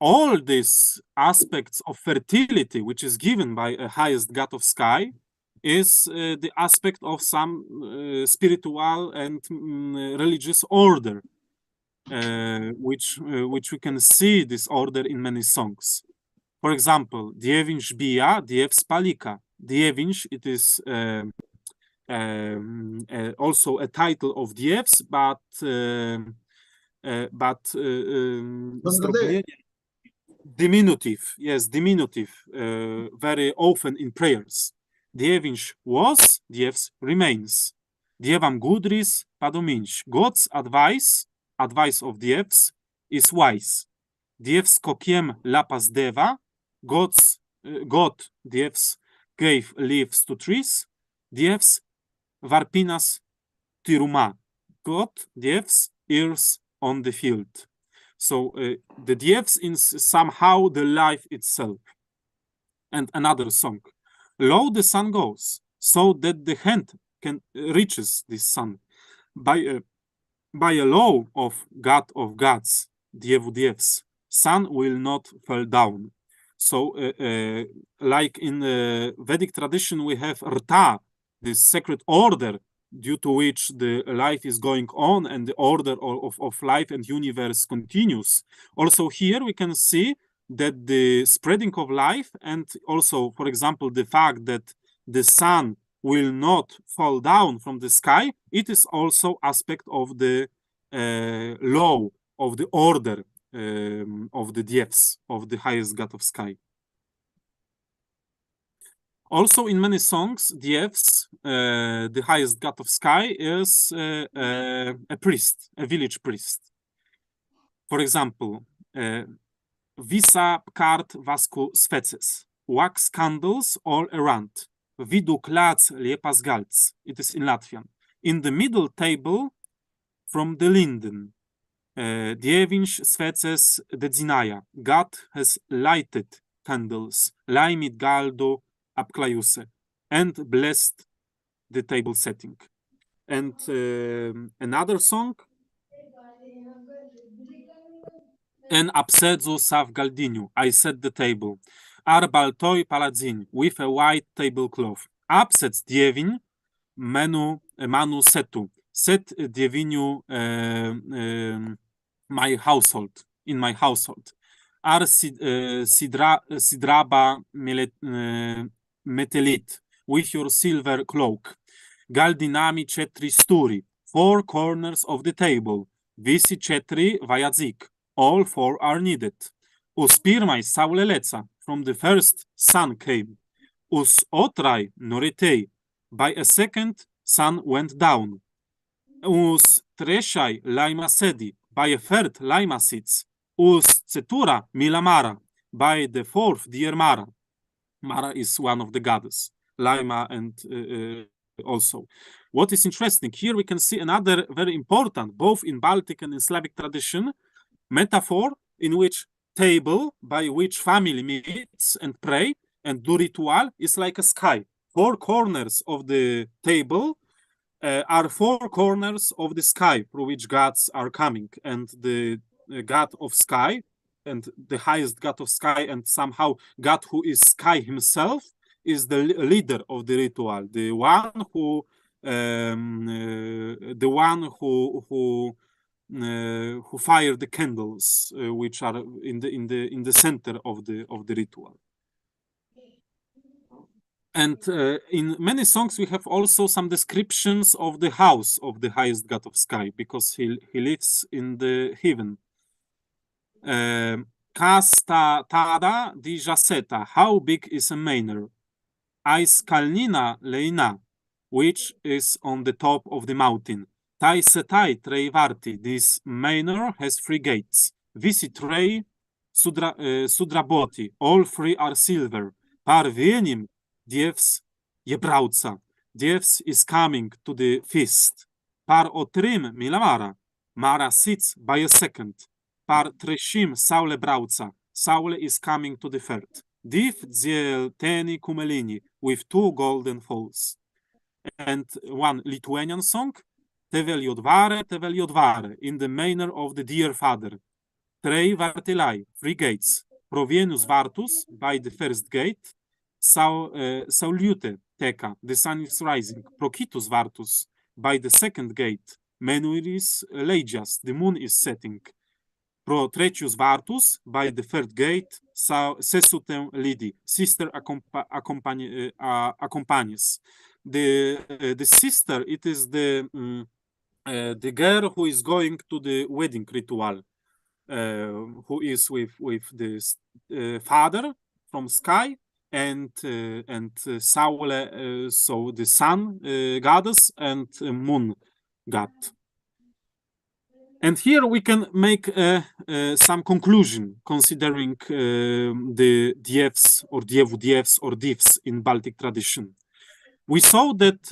all these aspects of fertility, which is given by a highest god of sky, is the aspect of some spiritual and religious order, which we can see this order in many songs. For example, Dievinsh bija, Diev spalika. Dievinsh, it is also a title of Dievs, but diminutive, yes, diminutive, very often in prayers. Dievinsh was, Dievs remains. Dievam gudris padominsh. God's advice of Dievs is wise. Dievs kokiem lapas deva. God, Dievs gave leaves to trees. Dievs varpinas tiruma. God, Dievs ears on the field. So the Dievs is somehow the life itself. And another song. Low the sun goes, so that the hand can reaches this sun. By a law of God of gods, Dievu Dievs, sun will not fall down. So like in the Vedic tradition, we have Rta, this sacred order due to which the life is going on and the order of life and universe continues. Also here we can see that the spreading of life and also, for example, the fact that the sun will not fall down from the sky, it is also aspect of the law, of the order of the Dievs, of the highest god of sky. Also, in many songs, Dievs, the highest god of sky, is a priest, a village priest. For example, Visa kart vasku sveces, wax candles all around. Vidu klac liepas galts. It is in Latvian. In the middle table, from the linden, Dievinš sveces dedzināja. God has lighted candles, laimit galdu apklājuse, and blessed the table setting. And another song, En apsedzu sav galdiņu, I set the table. Ar baltoj paladziņ, with a white tablecloth. Apsec dieviņ, manu setu. Set dieviņu my household, in my household. Ar sidraba metelit, with your silver cloak. Galdinami cetri sturi, 4 corners of the table. Visi cetri vajadzik, all 4 are needed. Us pirmai saule leca, from the first sun came. Us otrai noritei, by a second sun went down. Us trešai laima sedi, by a third laima sits. Us cetura mila Mara, by the 4th dear Mara. Mara is one of the goddess, Laima and also. What is interesting, here we can see another very important, both in Baltic and in Slavic tradition, metaphor in which table by which family meets and pray and do ritual is like a sky. 4 corners of the table are 4 corners of the sky through which gods are coming, and the god of sky and the highest god of sky and somehow God who is sky himself is the leader of the ritual, the one who fire the candles, which are in the center of the ritual. And in many songs we have also some descriptions of the house of the highest god of sky, because he lives in the heaven. Kasta tada di jaseta, how big is a manor? Ais kalnina leina, which is on the top of the mountain. Tai setai trei varti, this manor has 3 gates. Visi trei sudraboti, all 3 are silver. Par vienim Dievs jebrauca, Dievs is coming to the feast. Par otrim milamara, Mara sits by a second. Par treshim Saule brauca, Saule is coming to the third. Div dziel teni kumelini, with 2 golden falls. And one Lithuanian song, Tevel jodvare, in the manner of the dear father. Trei vartelai, 3 gates. Provienus vartus, by the first gate. Sauliute teca, the sun is rising. Procitus vartus, by the second gate. Menuiris legias, the moon is setting. Pro trecius vartus, by the third gate. Sesutem lidi, sister accompanies. The sister, it is the girl who is going to the wedding ritual, who is with this father from sky, and Saule, so the sun goddess, and moon god. And here we can make some conclusion considering the dievs or dievs or divs in Baltic tradition. We saw that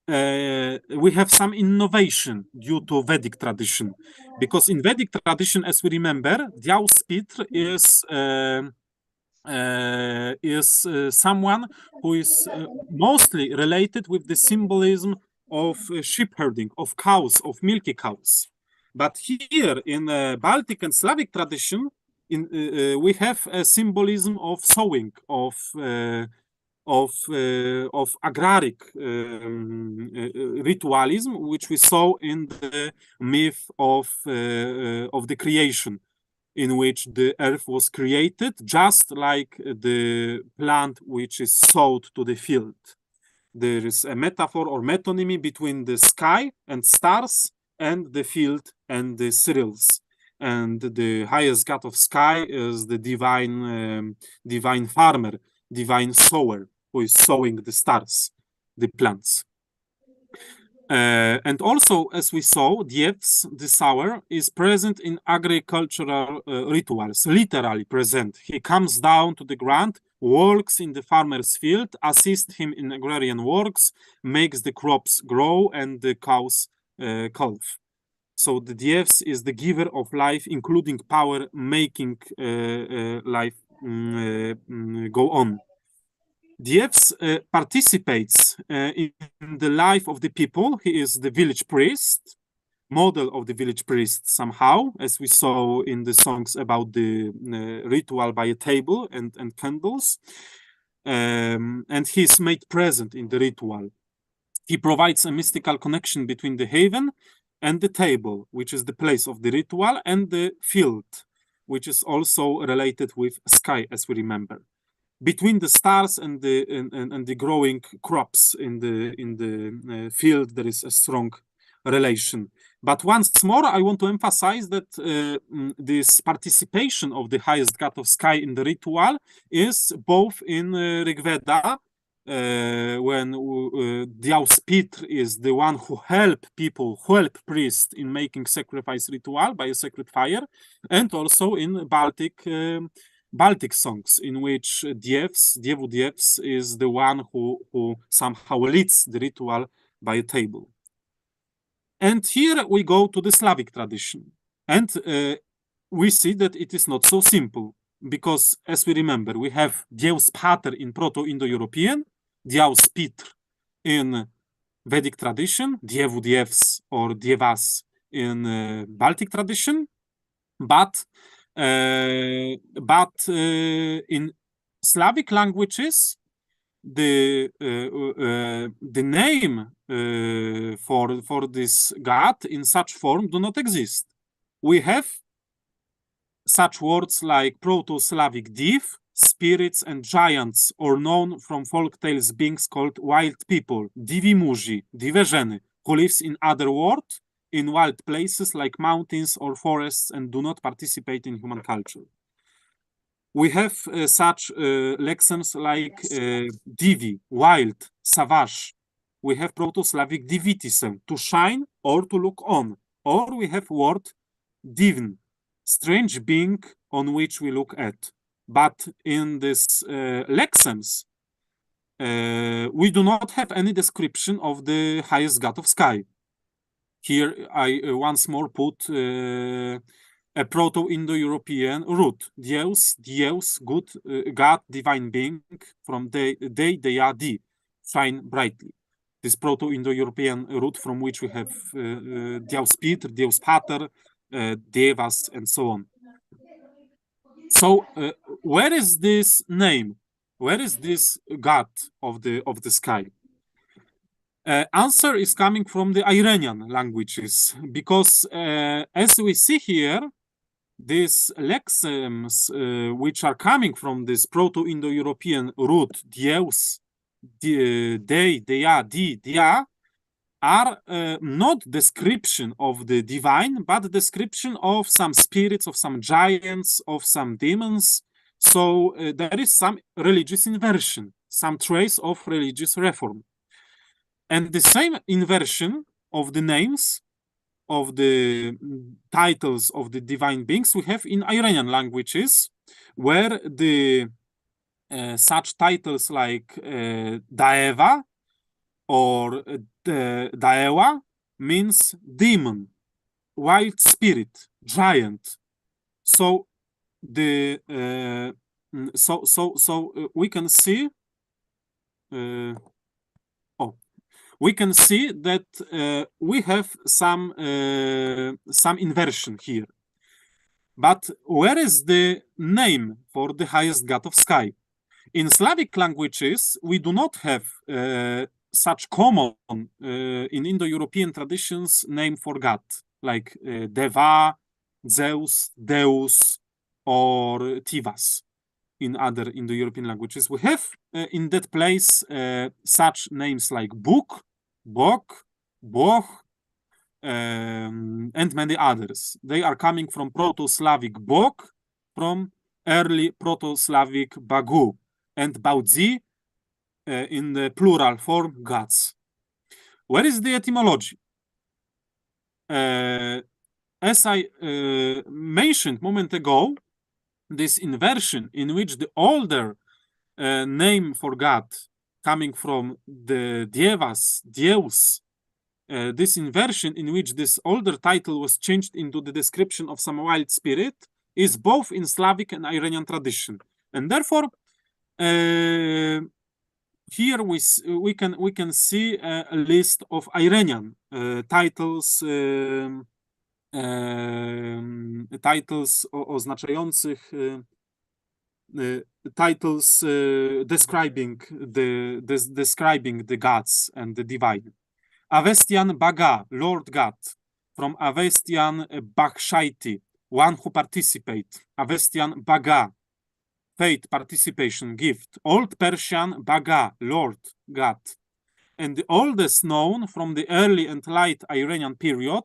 we have some innovation due to Vedic tradition, because in Vedic tradition, as we remember, Dievs Pitr is someone who is mostly related with the symbolism of sheep herding, of cows, of milky cows. But here in Baltic and Slavic tradition, we have a symbolism of sowing, of agraric ritualism, which we saw in the myth of the creation, in which the earth was created just like the plant which is sowed to the field. There is a metaphor or metonymy between the sky and stars and the field and the cereals. And the highest god of sky is the divine farmer, divine sower, who is sowing the stars, the plants. And also, as we saw, Dievs, the sower, is present in agricultural rituals, literally present. He comes down to the ground, works in the farmer's field, assists him in agrarian works, makes the crops grow and the cows calve. So the Dievs is the giver of life, including power, making life go on. Dievs participates in the life of the people. He is the village priest, model of the village priest somehow, as we saw in the songs about the ritual by a table and candles. And he is made present in the ritual. He provides a mystical connection between the haven and the table, which is the place of the ritual, and the field, which is also related with sky, as we remember. Between the stars and the growing crops in the field, there is a strong relation. But once more, I want to emphasize that this participation of the highest god of sky in the ritual is both in Rig Veda, when Dievs Pitr is the one who help priests in making sacrifice ritual by a sacred fire, and also in Baltic songs, in which Dievs is the one who somehow leads the ritual by a table. And here we go to the Slavic tradition, and we see that it is not so simple, because as we remember, we have Dievs Pater in Proto-Indo-European, Dievs Pitr in Vedic tradition, Dievs or Dievas in Baltic tradition, but in Slavic languages, the name for this god in such form do not exist. We have such words like Proto-Slavic div, spirits and giants, or known from folk tales beings called wild people, divi muži, diveženi, who lives in other world, in wild places like mountains or forests and do not participate in human culture. We have such lexems like divi, wild, savage. We have Proto-Slavic divitism, to shine or to look on. Or we have word divn, strange being on which we look at. But in this lexems, we do not have any description of the highest god of sky. Here I once more put a Proto-Indo-European root, Deus, good, God, divine being, from Dei, Deia, Di, shine brightly. This Proto-Indo-European root from which we have Deus Peter, Deus Pater, Devas, and so on. So, where is this name? Where is this God of the sky? Answer is coming from the Iranian languages, because as we see here, these lexems which are coming from this Proto-Indo-European root, Deus, Dei, Deia, Di, Dia, are not description of the divine, but description of some spirits, of some giants, of some demons. So there is some religious inversion, some trace of religious reform. And the same inversion of the names of the titles of the divine beings we have in Iranian languages, where the such titles like Daeva or Daewa means demon, wild spirit, giant. So the we can see we can see that we have some inversion here. But where is the name for the highest god of sky? In Slavic languages, we do not have such common in Indo-European traditions name for god, like Deva, Zeus, Deus, or Tivas. In other Indo-European languages, we have in that place such names like Buk, Bok, Boch, and many others. They are coming from Proto-Slavic Bok, from early Proto-Slavic Bagu, and Baudzi in the plural form, gods. Where is the etymology? As I mentioned a moment ago, this inversion in which the older name for God coming from the Dievas, Deus, this inversion in which this older title was changed into the description of some wild spirit is both in Slavic and Iranian tradition. And therefore, here we can see a list of Iranian titles, titles oznaczających titles describing the gods and the divine. Avestian Baga, Lord God, from Avestian Bakshaiti, one who participate. Avestian Baga, fate, participation, gift. Old Persian Baga, Lord God. And the oldest known from the early and late Iranian period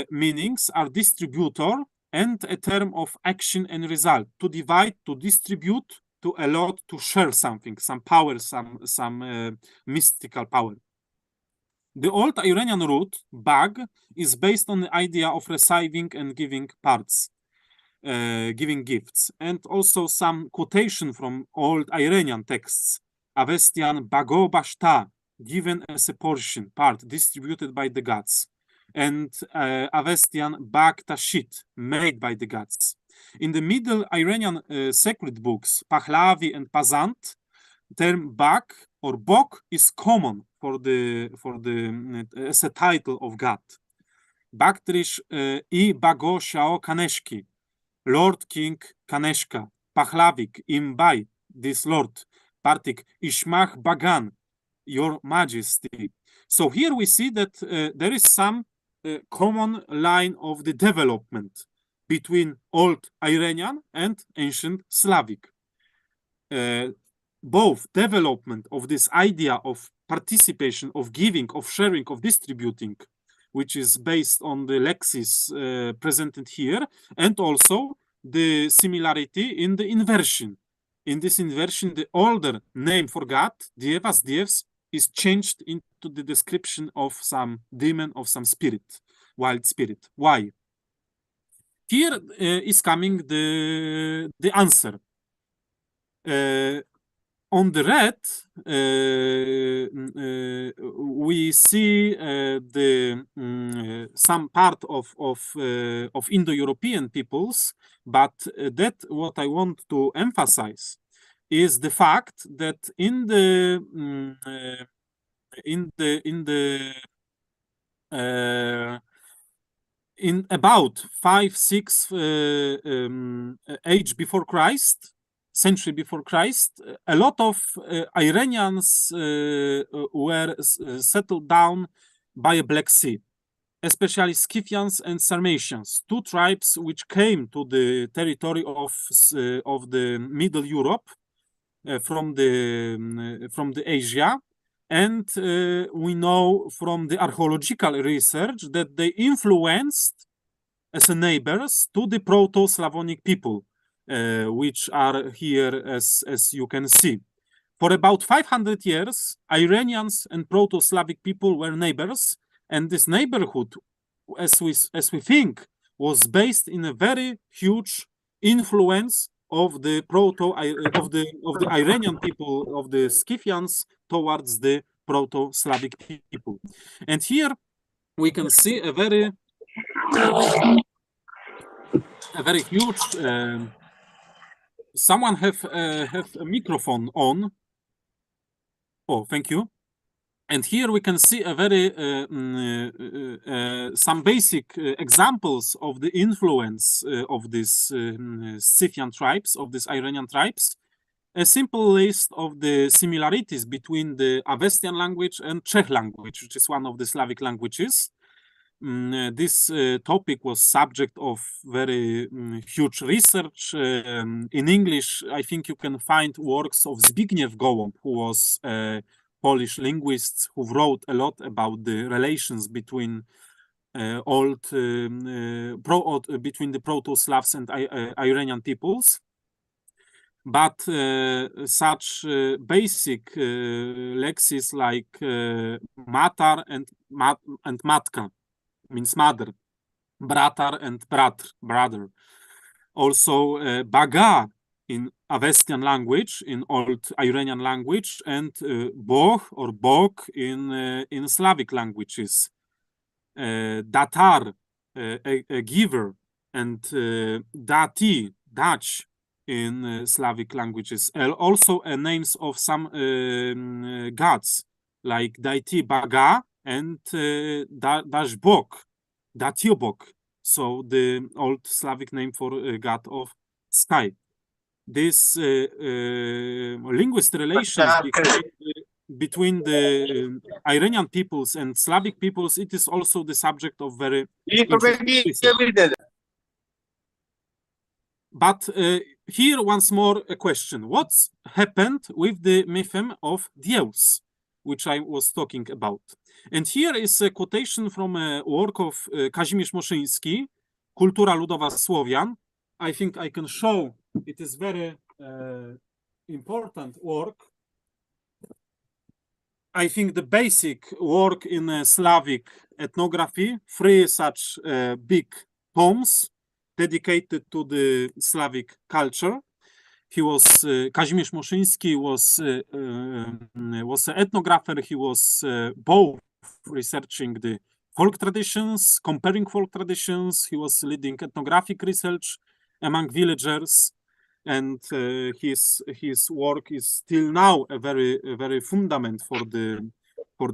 meanings are distributor and a term of action and result, to divide, to distribute, to allot, to share something, some power, some mystical power. The old Iranian root, bag, is based on the idea of receiving and giving parts, giving gifts, and also some quotation from old Iranian texts. Avestian bago bashta, given as a portion, part, distributed by the gods. And Avestian bag tashit, made by the gods. In the Middle Iranian sacred books, Pahlavi and Pazant, term bag or bok is common for the as a title of God. Baktrish I bago shao Kaneshki, Lord King Kaneshka. Pahlavik Imbai, this Lord. Bartik, Ishmach Bagan, Your Majesty. So here we see that there is some common line of the development between Old Iranian and Ancient Slavic. Both development of this idea of participation, of giving, of sharing, of distributing, which is based on the lexis presented here, and also the similarity in the inversion. In this inversion, the older name for God, Dievas, Dievs, is changed into the description of some demon, of some spirit, wild spirit. Why? Here is coming the answer. On the red, we see some part of Indo-European peoples, but that what I want to emphasize is the fact that in about 5-6 age before Christ, century before Christ, a lot of Iranians were settled down by a Black Sea, especially Scythians and Sarmatians, two tribes which came to the territory of the Middle Europe from the Asia, and we know from the archaeological research that they influenced as neighbors to the Proto-Slavonic people, which are here as you can see. For about 500 years, Iranians and Proto-Slavic people were neighbors, and this neighborhood, as we think, was based in a very huge influence of the Iranian people, of the Scythians, towards the Proto-Slavic people. And here we can see a very huge. Someone have a microphone on. Oh, thank you. And here we can see a very some basic examples of the influence of these Scythian tribes, of these Iranian tribes. A simple list of the similarities between the Avestian language and Czech language, which is one of the Slavic languages. This topic was subject of very huge research. In English, I think you can find works of Zbigniew Gołąb, who was a Polish linguist who wrote a lot about the relations between between the Proto-Slavs and Iranian peoples. But such basic lexis like matar and matka means mother, bratar and brother. Also baga in Avestian language, in Old Iranian language, and boh or bog in Slavic languages. Datar, a giver, and dati, Dutch, in Slavic languages. Also names of some gods, like deity Baga and Dashbog, Datiobog, so the Old Slavic name for god of sky. This linguistic relations between the Iranian peoples and Slavic peoples, it is also the subject of very interesting. But here once more a question. What's happened with the myth of Deus, which I was talking about? And here is a quotation from a work of Kazimierz Moszyński, Kultura Ludowa Słowian. I think I can show it is very important work. I think the basic work in Slavic ethnography, 3 such big tomes dedicated to the Slavic culture. He was Kazimierz Moszyński was an ethnographer. He was both researching the folk traditions, comparing folk traditions. He was leading ethnographic research among villagers, and his work is still now a very fundament for the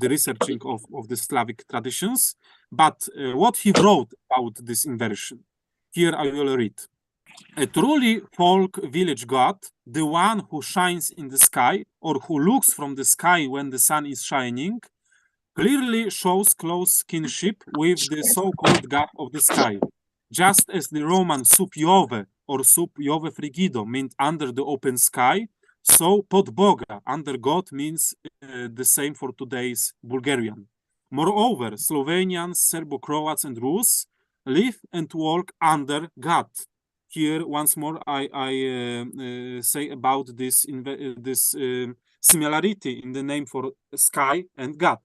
researching of the Slavic traditions. But what he wrote about this inversion, here I will read. A truly folk village god, the one who shines in the sky or who looks from the sky when the sun is shining, clearly shows close kinship with the so-called god of the sky. Just as the Roman sub Jove or sub Jove frigido meant under the open sky, so pod Boga, under God, means the same for today's Bulgarian. Moreover, Slovenians, Serbo-Croats and Rus live and walk under God. Here, once more, I say about this similarity in the name for sky and God,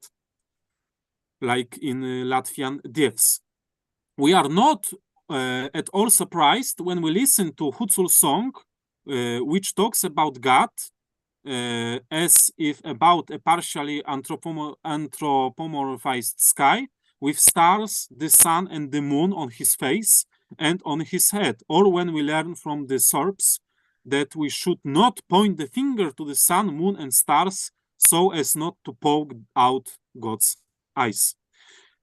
like in Latvian Dievs. We are not at all surprised when we listen to Hutsul's song, which talks about God as if about a partially anthropomorphized sky with stars, the sun and the moon on his face and on his head, or when we learn from the Serbs that we should not point the finger to the sun, moon and stars so as not to poke out God's eyes.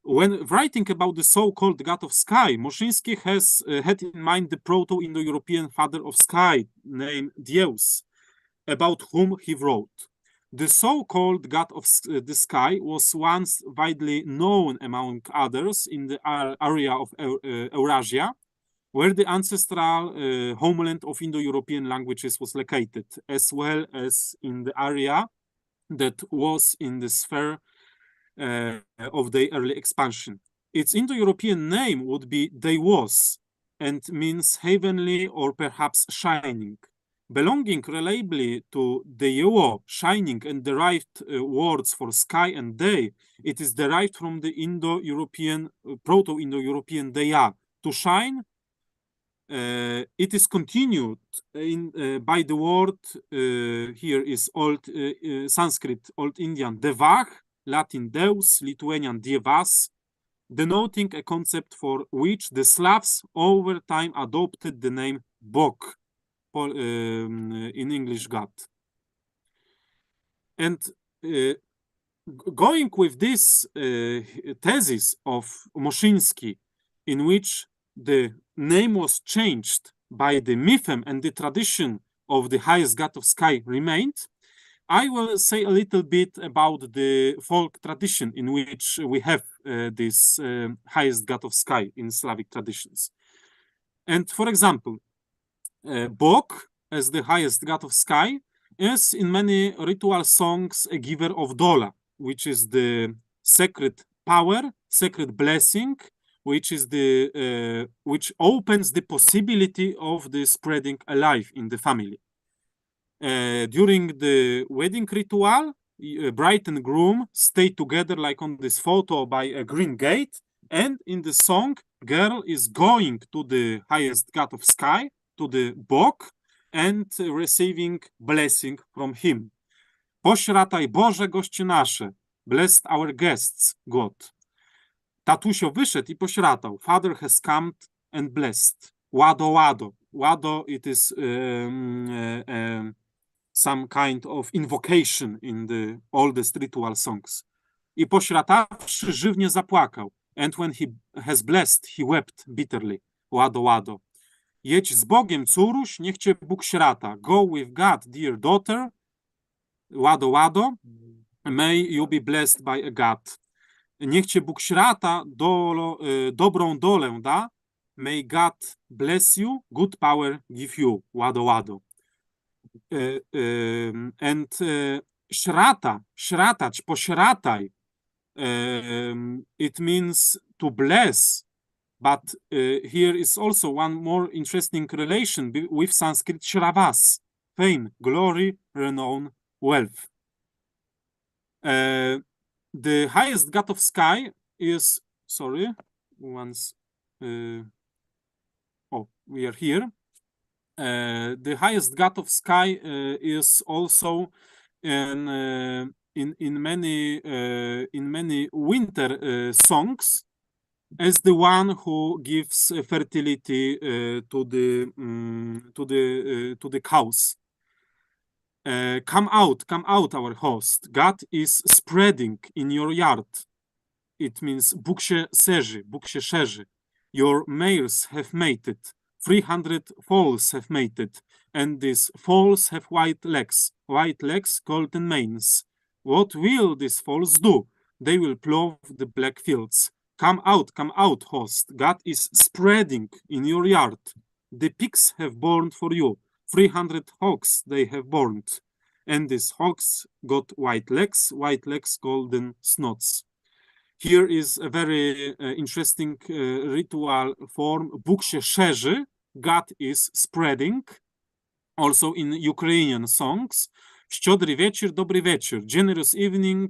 When writing about the so-called god of sky, Moszyński has had in mind the Proto-Indo-European father of sky, named Deus, about whom he wrote. The so-called god of the sky was once widely known among others in the area of Eurasia, where the ancestral homeland of Indo-European languages was located, as well as in the area that was in the sphere of the early expansion. Its Indo-European name would be Deivos and means heavenly or perhaps shining. Belonging reliably to Deivo, shining, and derived words for sky and day, it is derived from the Indo-European, Proto-Indo-European Deia, to shine. It is continued by the word, here is Old Sanskrit, Old Indian, Devah, Latin Deus, Lithuanian Dievas, denoting a concept for which the Slavs over time adopted the name Bog, in English God. And going with this thesis of Moszyński, in which the name was changed by the mythm and the tradition of the highest god of sky remained, I will say a little bit about the folk tradition in which we have this highest god of sky in Slavic traditions. And for example, Bog, as the highest god of sky, is in many ritual songs a giver of dola, which is the sacred power, sacred blessing, which is the which opens the possibility of the spreading a life in the family. During the wedding ritual, bride and groom stay together like on this photo by a green gate, and in the song, girl is going to the highest god of sky, to the Bog, and receiving blessing from him. Pośrataj Boże gości nasze, blessed our guests, God. Tatusio wyszedł i pośratał. Father has come and blessed. Łado, łado. Łado, it is some kind of invocation in the oldest ritual songs. I pośratawszy żywnie zapłakał. And when he has blessed, he wept bitterly. Łado, łado. Jedź z Bogiem, córuś, niech cię Bóg śrata. Go with God, dear daughter. Łado, łado. May you be blessed by a God. Niech cię Bóg śrata, dobrą dolę da. May God bless you, good power give you. Łado, łado. And śrata, śratać, pośrataj. It means to bless. But here is also one more interesting relation with Sanskrit Shravas, fame, glory, renown, wealth. The highest god of sky is, sorry, once, oh, we are here. The highest god of sky is also in many winter songs as the one who gives fertility to the cows. Come out, our host. God is spreading in your yard. It means Bóg się szerzy, Bóg się szerzy. Your mares have mated. 300 foals have mated, and these foals have white legs, golden manes. What will these foals do? They will plow the black fields. Come out, host. God is spreading in your yard. The pigs have born for you. 300 hogs they have born. And these hogs got white legs, golden snots. Here is a very interesting ritual form. Bóg się szerzy, God is spreading. Also in Ukrainian songs. Щедрий вечір, добрий вечір. Generous evening,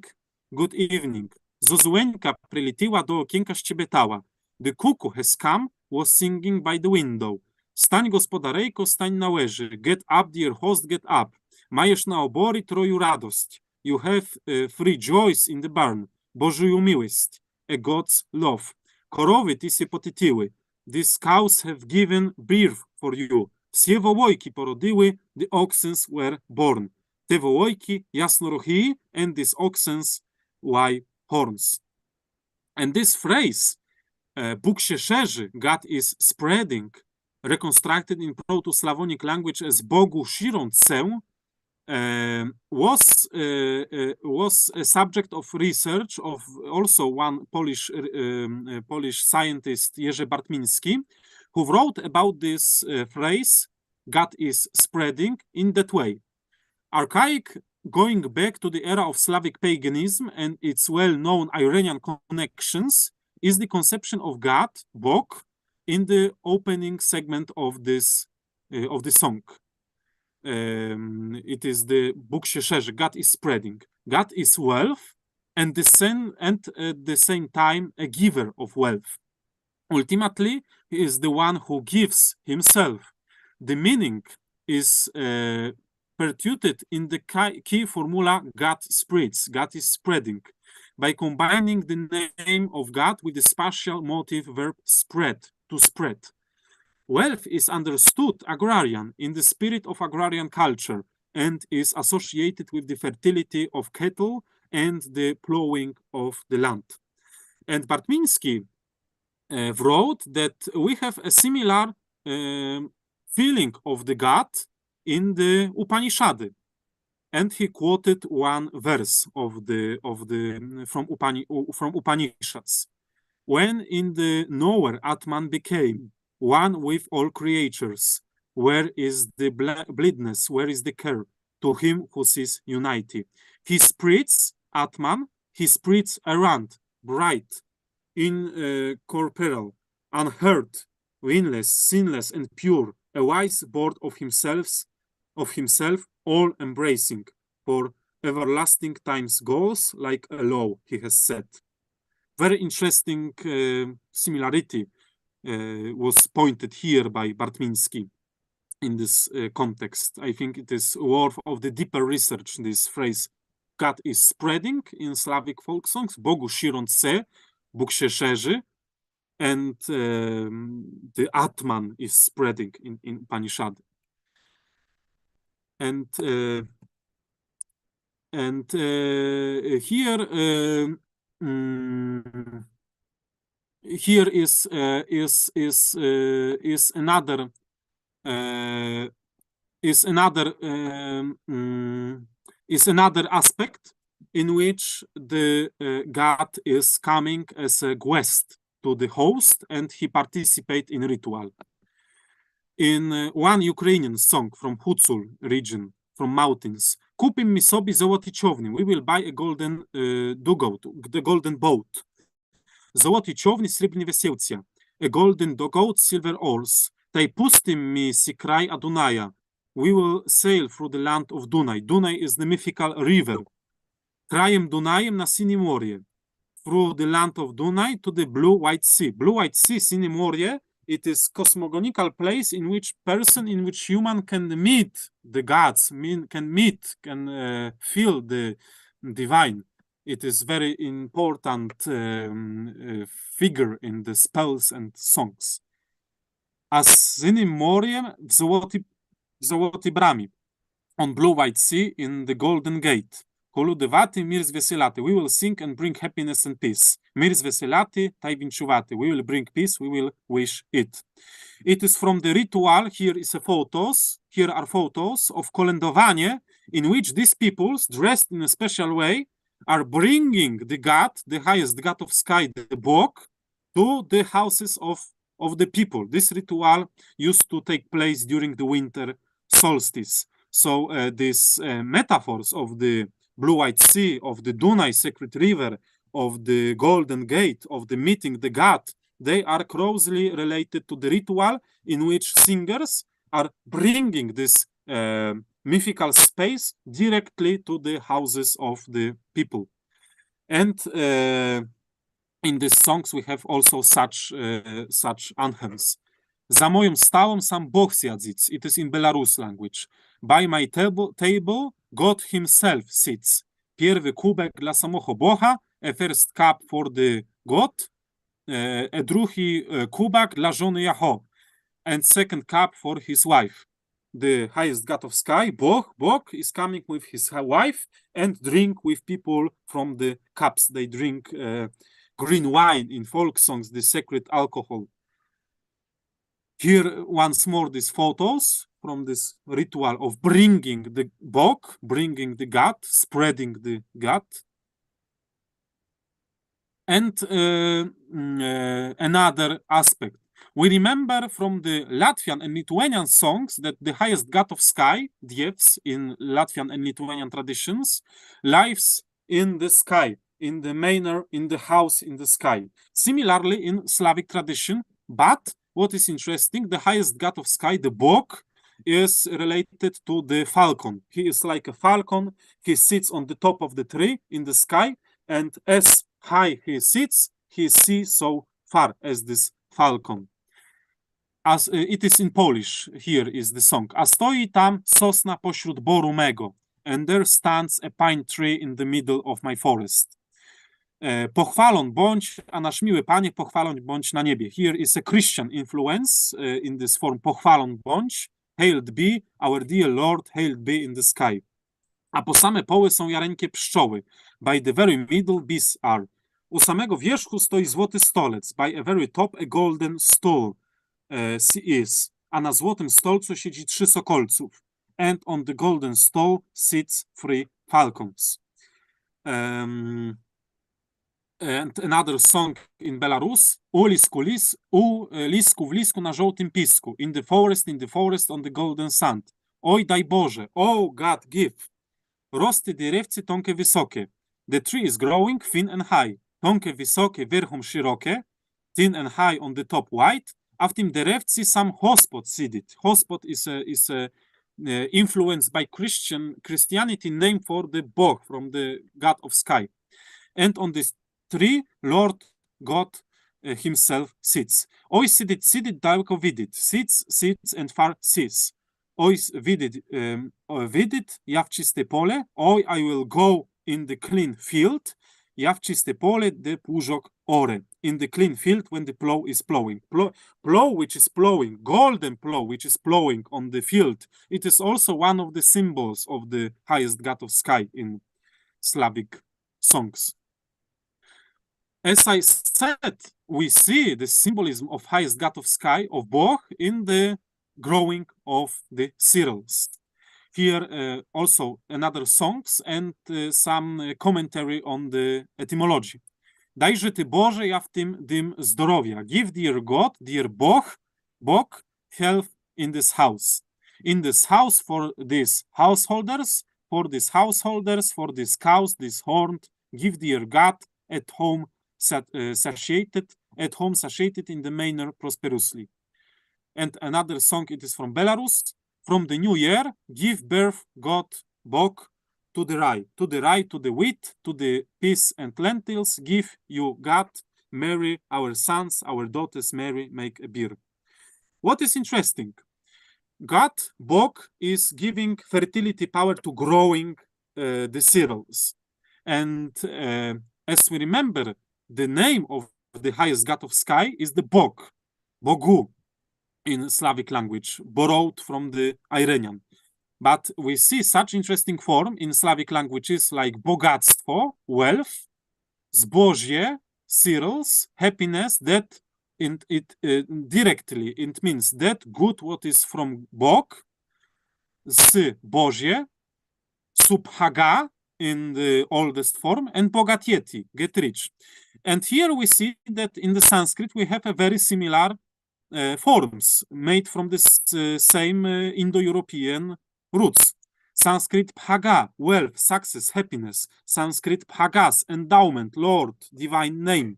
good evening. Зозуленька прилетіла до окінка щебетала. The cuckoo has come, was singing by the window. Стань, господарейко, стань на лежі. Get up, dear host, get up. Маєш на оборі трою радость. You have three joys in the barn. Божою милость. A God's love. Корови ті сі потетіли. These cows have given birth for you. Всі волойки породили. The oxens were born. Те волойки яснорогі, and these oxens lie horns. And this phrase, Bóg się szerzy, God is spreading, reconstructed in Proto-Slavonic language as Bogu šíron se, was a subject of research of also one Polish scientist, Jerzy Bartmiński, who wrote about this phrase, God is spreading, in that way. Archaic, going back to the era of Slavic paganism and its well-known Iranian connections, is the conception of God, Bog, in the opening segment of this of the song. It is the Bóg się szerzy, God is spreading. God is wealth, and at the same time a giver of wealth. Ultimately, he is the one who gives himself. The meaning is pertuted in the key formula God spreads, God is spreading, by combining the name of God with the spatial motive verb spread, to spread. Wealth is understood agrarian in the spirit of agrarian culture and is associated with the fertility of cattle and the plowing of the land. And Bartmiński wrote that we have a similar feeling of the God in the Upanishad, and he quoted one verse from Upanishads. When in the knower Atman became one with all creatures, where is the bleedness, where is the care to him who sees unity? He spreads Atman, he spreads around, bright, incorporeal, unhurt, winless, sinless, and pure, a wise board of himself, all embracing, for everlasting time's goals, like a law, he has said. Very interesting similarity was pointed here by Bartmiński in this context. I think it is worth of the deeper research, this phrase, God is spreading in Slavic folk songs, Bogu šíron se, Bóg się szerzy, and the Atman is spreading in Upanishad. And here is another aspect in which the God is coming as a guest to the host, and he participates in ritual. In one Ukrainian song from Hutzul region, from mountains, Kupim mi sobie złoty човни, we will buy a golden dugout, the golden boat. Złoty човни, srebrni веселця, a golden dugout, silver oars. Taj pustim mi si kraj Adunaja, we will sail through the land of Dunaj. Dunaj is the mythical river. Krajem Dunajem na Sinie Morje, through the land of Dunaj to the Blue-White Sea. Blue-White Sea, Sinie Morje, it is cosmogonical place in which human can meet the gods, can feel the divine. It is very important figure in the spells and songs. As Sinie Morje w Złotej Bramie, on Blue-White Sea in the Golden Gate, Koludevati, mirs veselati. We will sing and bring happiness and peace. Mirs veselati, tai vinčuvati. We will bring peace, we will wish it. It is from the ritual. Here is a photos. Here are photos of kolędowanie, in which these peoples, dressed in a special way, are bringing the god, the highest god of sky, the Bog, to the houses of the people. This ritual used to take place during the winter solstice. So these metaphors of the blue-white sea, of the Dunai sacred river, of the golden gate, of the meeting the god, they are closely related to the ritual in which singers are bringing this mythical space directly to the houses of the people. And in these songs we have also such anthems. Za moją stałą sam Bóg siedzi. It is in Belarus language. By my table God himself sits. Pierwszy kubek dla samego Boha, a first cup for the God, a drugi kubek dla żony Jaho, and second cup for his wife. The highest god of sky, Bog is coming with his wife and drink with people from the cups. They drink green wine in folk songs, the sacred alcohol. Here once more these photos from this ritual of bringing the Bog, bringing the god, spreading the god. And another aspect. We remember from the Latvian and Lithuanian songs that the highest god of sky, Dievs, in Latvian and Lithuanian traditions, lives in the sky, in the manor, in the house in the sky. Similarly in Slavic tradition, but what is interesting, the highest god of sky, the Bog, is related to the falcon. He is like a falcon. He sits on the top of the tree in the sky, and as high he sits, he sees so far as this falcon. As it is in Polish, here is the song. A stoi tam sosna pośród boru mego, and there stands a pine tree in the middle of my forest. Pochwalon bądź, a nasz miły Panie, pochwalon bądź na niebie. Here is a Christian influence in this form, pochwalon bądź, hailed be, our dear Lord, hailed be in the sky. A po same poły są jareńkie pszczoły. By the very middle bees are. U samego wierzchu stoi złoty stolec. By a very top a golden stool is. A na złotym stolcu siedzi 3 sokolców. And on the golden stool sits 3 falcons. And another song in Belarus. U lisku w lisku na żółtym pisku. In the forest on the golden sand. Oj daj Boże, oh God give. Rosty drewcy tonkie wysokie. The tree is growing thin and high. Tonkie wysokie, wierchom szerokie. Thin and high on the top white. A w tym drewcy sam hospod sidit. Hospod is influenced by Christianity, name for the Bog, from the God of sky. And on this tree, Lord God himself sits. Oj sidit daleko vidit. Sits and far sees. Oj vidit, ja w czyste pole. Oj, I will go in the clean field. Ja w czyste pole, the płużok ore. In the clean field when the plow is plowing. Plow which is plowing, golden plow which is plowing on the field. It is also one of the symbols of the highest god of sky in Slavic songs. As I said, we see the symbolism of highest god of sky, of Bog, in the growing of the cereals. Here also another songs and some commentary on the etymology. Dajże Ty Boże, ja w tym dym zdrowia. Give dear God, dear Bog, health in this house. In this house for these householders, for these cows, this horned, give dear God at home satiated in the manner prosperously. And another song, it is from Belarus. From the new year, give birth, God, Bog, to the rye, to the wheat, to the peas and lentils. Give you, God, marry our sons, our daughters, marry, make a beer. What is interesting? God, Bog, is giving fertility power to growing the cereals. And as we remember, the name of the highest god of sky is the Bog, Bogu, in Slavic language, borrowed from the Iranian. But we see such interesting form in Slavic languages like bogactwo, wealth, zbożie, cereals, happiness, that directly it means that good what is from Bog, zbożie, subhaga in the oldest form, and bogatieti, get rich. And here we see that in the Sanskrit we have a very similar forms made from this same Indo-European roots. Sanskrit bhaga, wealth, success, happiness. Sanskrit bhagas, endowment, lord, divine name.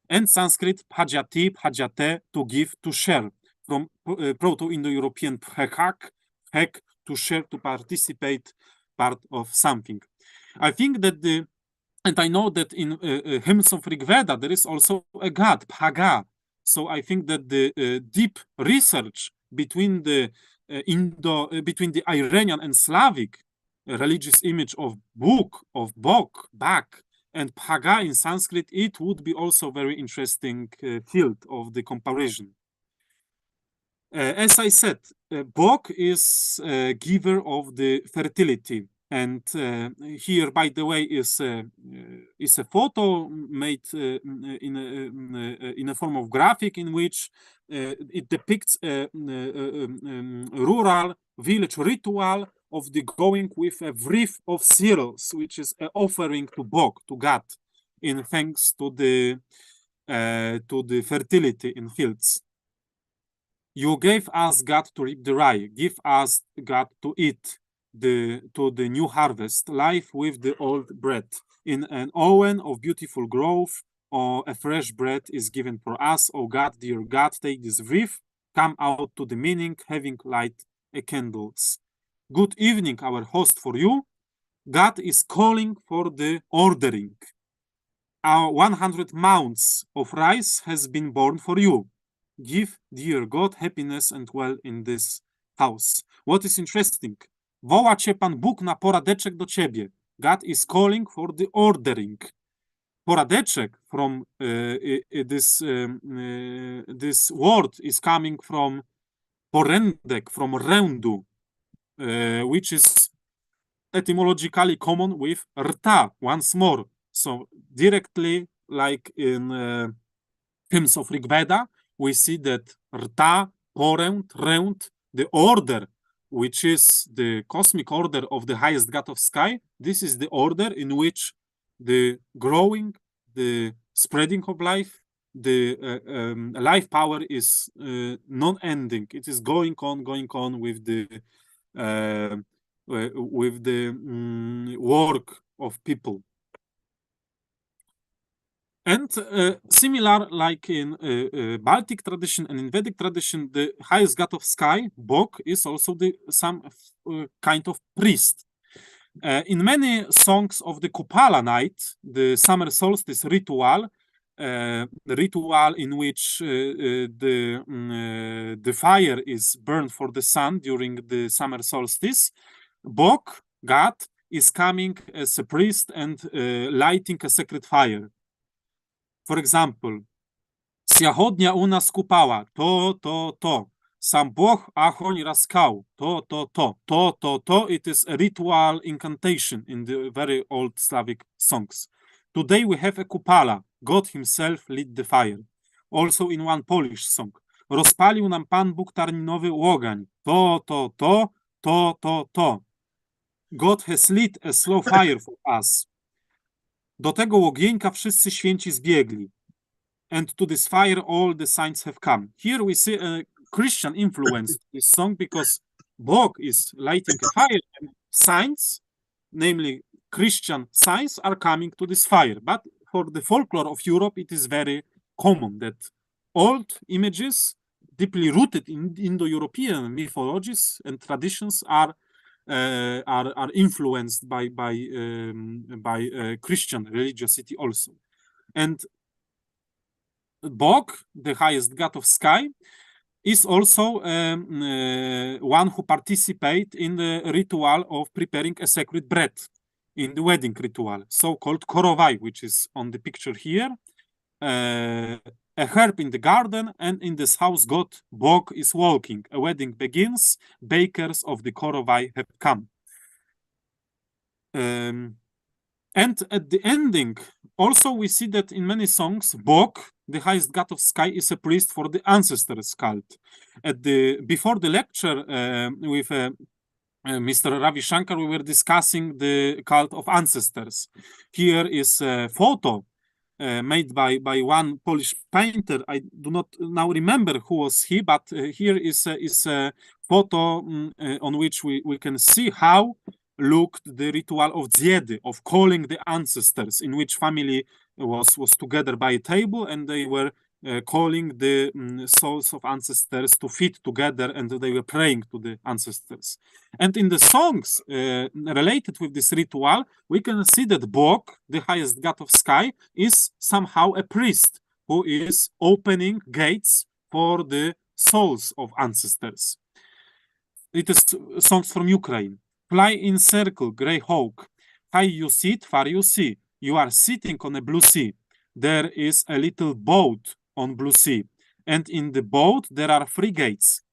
And Sanskrit bhajati, bhajate, to give, to share. From Proto-Indo-European bhekak, bhek, to share, to participate, part of something. I think that and I know that in hymns of Rig Veda there is also a god, bhaga. So I think that the deep research between the between the Iranian and Slavic religious image of book, of bog, bak, and bhaga in Sanskrit, it would be also very interesting field of the comparison. As I said, bog is giver of the fertility. And here, by the way, is a photo made in a form of graphic in which it depicts a rural village ritual of the going with a wreath of cereals, which is an offering to Bog, to God, in thanks to the fertility in fields. You gave us, God, to reap the rye. Give us, God, to eat to the new harvest, life with the old bread. In an oven of beautiful growth, or a fresh bread is given for us. O God, dear God, take this wreath, come out to the meaning, having light candles. Good evening, our host for you. God is calling for the ordering. Our 100 mounds of rice has been born for you. Give, dear God, happiness and well in this house. What is interesting? Woła cię Pan Bóg na poradeczek do ciebie. God is calling for the ordering. Poradeczek from this word is coming from porędek, from rędu, which is etymologically common with rta, once more. So directly, like in hymns of Rig Veda, we see that rta, poręd, ręd, the order, which is the cosmic order of the highest god of sky. This is the order in which the growing, the spreading of life, the life power is non-ending. It is going on with the work of people. And similar, like in Baltic tradition and in Vedic tradition, the highest god of sky, Bog, is also some kind of priest. In many songs of the Kupala night, the summer solstice ritual, the ritual in which the fire is burned for the sun during the summer solstice, Bog, God, is coming as a priest and lighting a sacred fire. For example, Sjahodnia u nas kupała, to. Sam Bog ahoń raskał, to. It is a ritual incantation in the very old Slavic songs. Today we have a kupala. God himself lit the fire. Also in one Polish song. Rozpalił nam Pan Bóg tarninowy łogań. To. God has lit a slow fire for us. Do tego łogieńka wszyscy święci zbiegli. And to this fire all the saints have come. Here we see a Christian influence in this song because Bog is lighting a fire and saints, namely Christian saints, are coming to this fire. But for the folklore of Europe, it is very common that old images, deeply rooted in Indo-European mythologies and traditions, are influenced by Christian religiosity also. And Bog, the highest god of sky, is also one who participates in the ritual of preparing a sacred bread in the wedding ritual, so-called korowai, which is on the picture here. a herb in the garden, and in this house God Bog is walking. A wedding begins, bakers of the Korovai have come. And at the ending, also we see that in many songs, Bog, the highest god of sky, is a priest for the ancestors cult. Before the lecture with Mr. Ravi Shankar, we were discussing the cult of ancestors. Here is a photo made by one Polish painter. I do not now remember who was he, but here is a photo on which we can see how looked the ritual of Dziedy, of calling the ancestors, in which family was together by a table, and they were calling the souls of ancestors to fit together, and they were praying to the ancestors. And in the songs related with this ritual, we can see that Bog, the highest god of sky, is somehow a priest who is opening gates for the souls of ancestors. It is songs from Ukraine. Fly in circle, grey hawk. High you sit, far you see. You are sitting on a blue sea. There is a little boat on blue sea. And in the boat, there are 3 gates.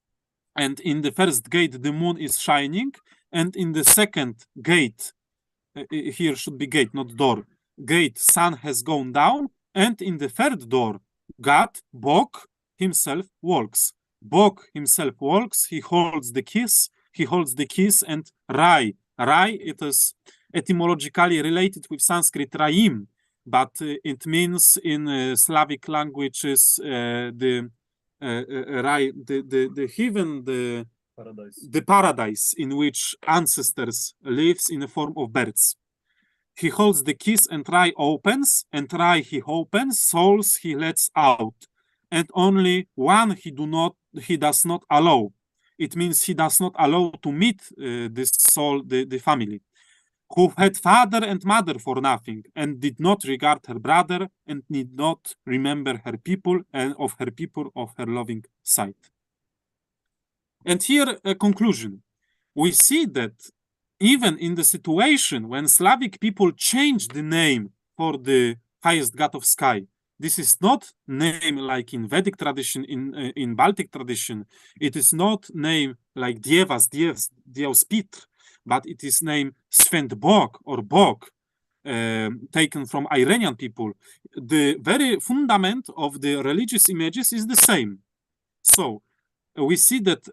And in the first gate, the moon is shining. And in the second gate, here should be gate, not door. Gate, sun has gone down. And in the third door, God, Bog, himself walks. Bog himself walks. He holds the keys. He holds the keys, and Rai. Rai, it is etymologically related with Sanskrit Raim, but it means in Slavic languages the Rai, the heaven, the paradise in which ancestors lives in the form of birds. He holds the keys, and Rai opens, and Rai he opens, souls he lets out, and only one he does not allow. It means he does not allow to meet this soul, the family, who had father and mother for nothing, and did not regard her brother, and did not remember her people, and of her loving sight. And here a conclusion. We see that even in the situation when Slavic people changed the name for the highest god of sky, this is not name like in Vedic tradition, in Baltic tradition. It is not name like Dievas, Dievs Pitr, but it is name Svent Bog or Bog, taken from Iranian people. The very fundament of the religious images is the same. So we see that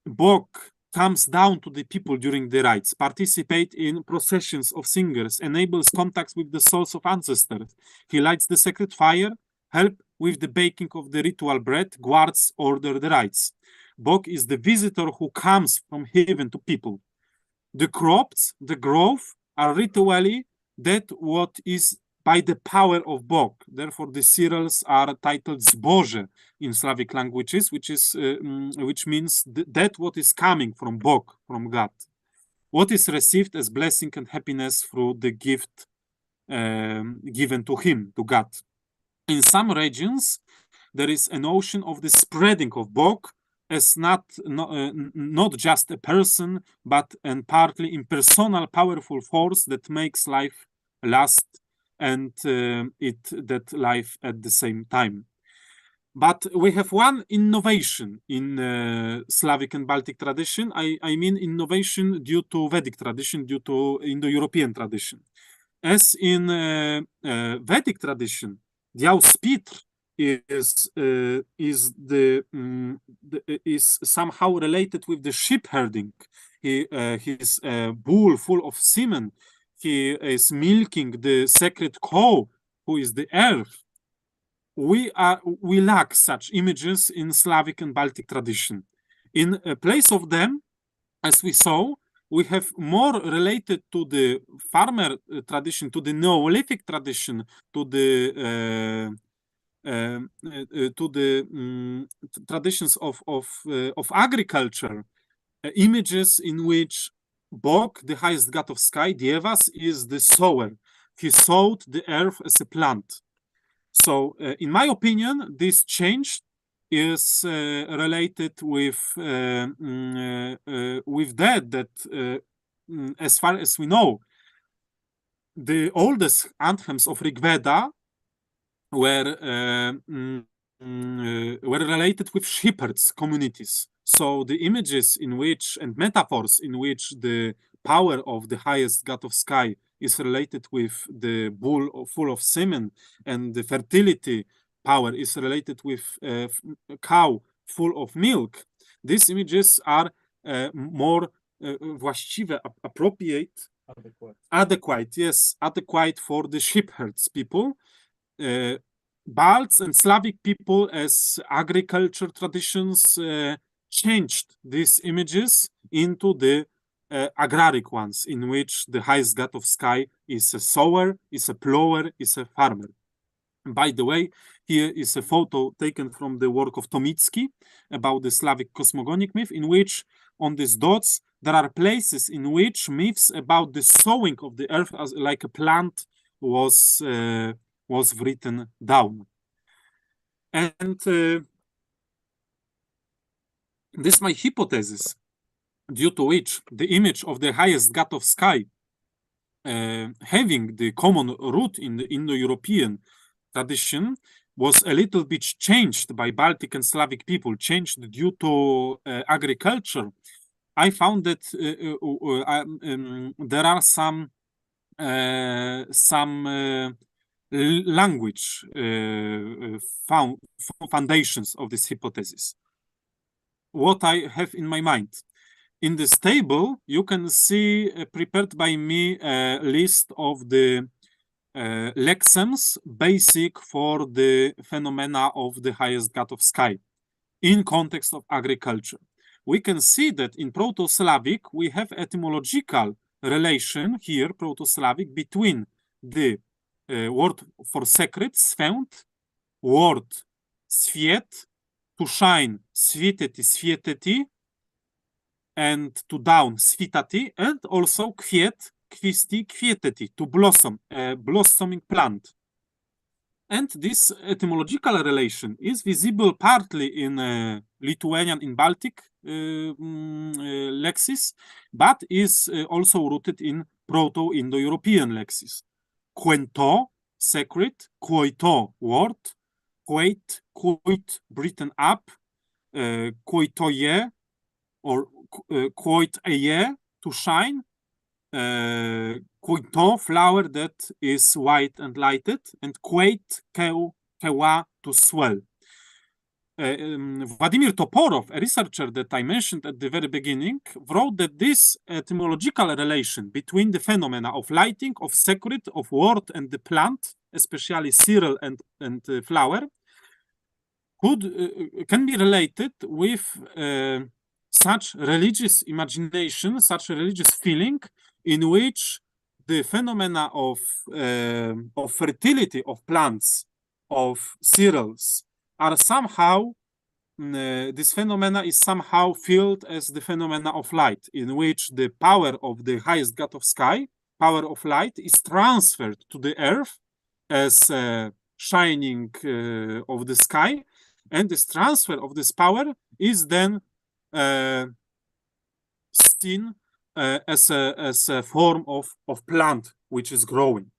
Bog comes down to the people during the rites, participate in processions of singers, enables contacts with the souls of ancestors. He lights the sacred fire, help with the baking of the ritual bread, guards order the rites. Bog is the visitor who comes from heaven to people. The crops, the growth, are ritually that what is by the power of Bog. Therefore, the cereals are titled zboże in Slavic languages, which means that what is coming from Bog, from God. What is received as blessing and happiness through the gift given to him, to God. In some regions, there is a notion of the spreading of Bog as not just a person, but and partly impersonal, powerful force that makes life last and that life at the same time. But we have one innovation in Slavic and Baltic tradition. I mean innovation due to Vedic tradition, due to Indo-European tradition. As in Vedic tradition, Dievs Pitr is somehow related with the sheep herding. He is a bull full of semen. He is milking the sacred cow, who is the earth. We lack such images in Slavic and Baltic tradition. In place of them, as we saw, we have more related to the farmer tradition, to the Neolithic tradition, to the traditions of agriculture, images in which Bog, the highest god of sky, Dievas, is the sower. He sowed the earth as a plant. So, in my opinion, this change is related with that as far as we know, the oldest anthems of Rig Veda were were related with shepherds communities. So the images in which and metaphors in which the power of the highest god of sky is related with the bull full of semen, and the fertility power is related with a cow full of milk. These images are more właściwe, appropriate, adequate for the shepherds people. Balts and Slavic people as agriculture traditions changed these images into the agraric ones, in which the highest god of sky is a sower, is a plower, is a farmer. By the way, here is a photo taken from the work of Tomicki about the Slavic cosmogonic myth, in which on these dots there are places in which myths about the sowing of the earth as like a plant was written down. And this is my hypothesis, due to which the image of the highest god of sky having the common root in the Indo-European tradition was a little bit changed by Baltic and Slavic people, changed due to agriculture. I found that there are some language foundations of this hypothesis. What I have in my mind. In this table, you can see prepared by me a list of the lexems basic for the phenomena of the highest god of sky in context of agriculture. We can see that in Proto-Slavic, we have etymological relation here, Proto-Slavic, between the word for sacred, svent, word sviet, to shine, sviteti, svieteti, and to down, svitati, and also kwiet, kwisti, kwieteti, to blossom, a blossoming plant. And this etymological relation is visible partly in Lithuanian, in Baltic lexis, but is also rooted in Proto-Indo-European lexis. Quento, sacred, quoito, word, quoit, quoit, written up, quoitoye, or quoit eye, to shine, quoito, flower that is white and lighted, and quoit, kewa, to swell. Vladimir Toporov, a researcher that I mentioned at the very beginning, wrote that this etymological relation between the phenomena of lighting, of sacred, of word, and the plant, especially cereal and flower, can be related with such religious imagination, such a religious feeling, in which the phenomena of fertility of plants, of cereals, are somehow, this phenomena is somehow filled as the phenomena of light, in which the power of the highest god of sky, power of light, is transferred to the earth as shining of the sky, and this transfer of this power is then seen as a form of plant which is growing.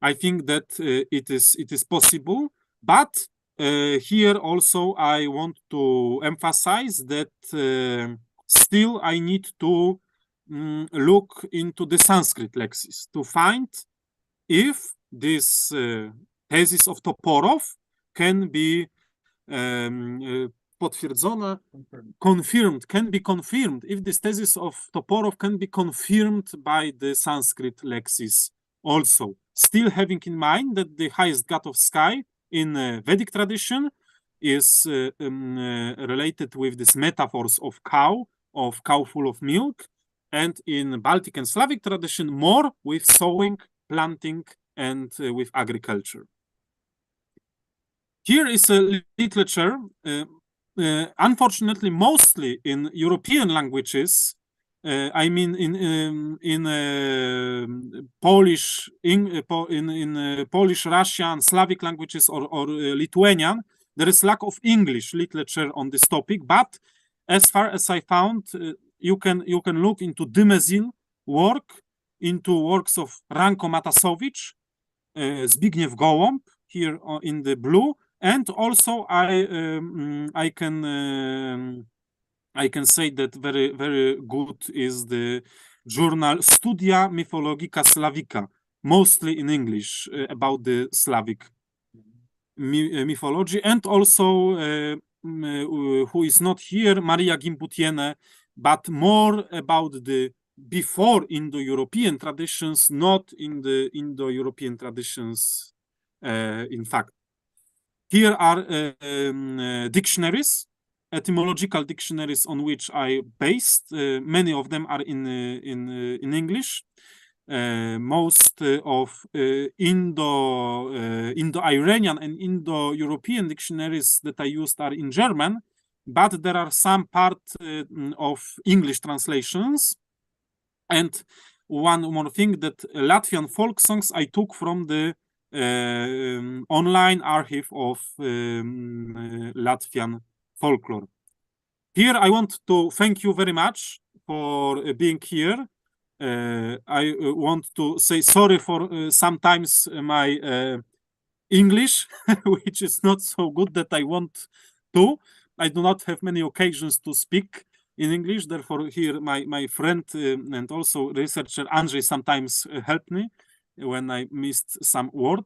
I think that it is possible, but here also I want to emphasize that still I need to look into the Sanskrit lexis to find if this thesis of Toporov can be can be confirmed, if this thesis of Toporov can be confirmed by the Sanskrit lexis also. Still having in mind that the highest god of sky in Vedic tradition is related with these metaphors of cow full of milk, and in Baltic and Slavic tradition more with sowing, planting, and with agriculture. Here is a literature, unfortunately, mostly in European languages. I mean, in Polish, in Polish, Russian, Slavic languages, or Lithuanian, there is lack of English literature on this topic. But as far as I found, you can look into Dymezil work, into works of Ranko Matasowicz, Zbigniew Gołąb, here in the blue, And also I can say that very good is the journal Studia Mythologica Slavica, mostly in English, about the Slavic mythology, and also who is not here, Maria Gimbutiene, but more about the before Indo-European traditions, not in the Indo-European traditions, in fact. Here are dictionaries, etymological dictionaries on which I based. Many of them are in English. Most of Indo-Iranian and Indo-European dictionaries that I used are in German, but there are some part of English translations. And one more thing, that Latvian folk songs I took from the online archive of Latvian folklore. Here I want to thank you very much for being here. I want to say sorry for sometimes my English, which is not so good that I want to. I do not have many occasions to speak in English. Therefore, here my friend and also researcher Andrzej sometimes helped me when I missed some word.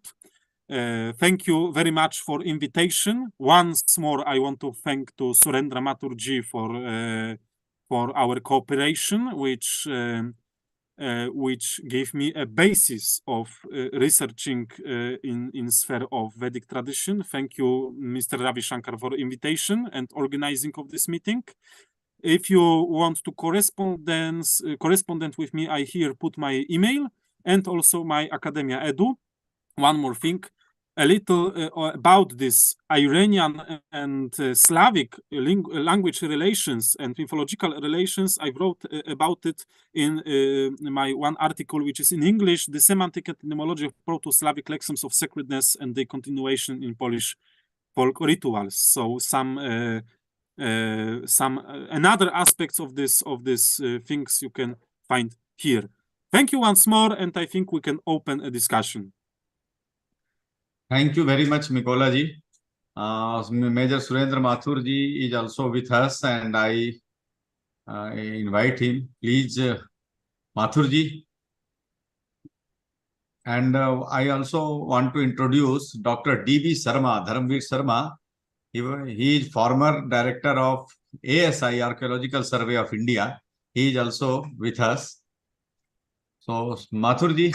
Thank you very much for invitation. Once more, I want to thank to Surendra Mathurji for our cooperation, which gave me a basis of researching in sphere of Vedic tradition. Thank you, Mr. Ravi Shankar, for invitation and organizing of this meeting. If you want to correspondent with me, I here put my email and also my Academia Edu. One more thing, a little about this Iranian and Slavic language relations and mythological relations. I wrote about it in my one article, which is in English, The Semantic Etymology of Proto-Slavic Lexems of Sacredness and the Continuation in Polish Folk Rituals. So some another aspects of this things you can find here. Thank you once more, and I think we can open a discussion. Thank you very much, Mikola ji. Major Surendra Mathur ji is also with us, and I invite him. Please, Mathur ji. And I also want to introduce Dr. D.B. Sharma, Dharamveer Sharma. He is former director of ASI, Archaeological Survey of India. He is also with us. So, Mathur ji,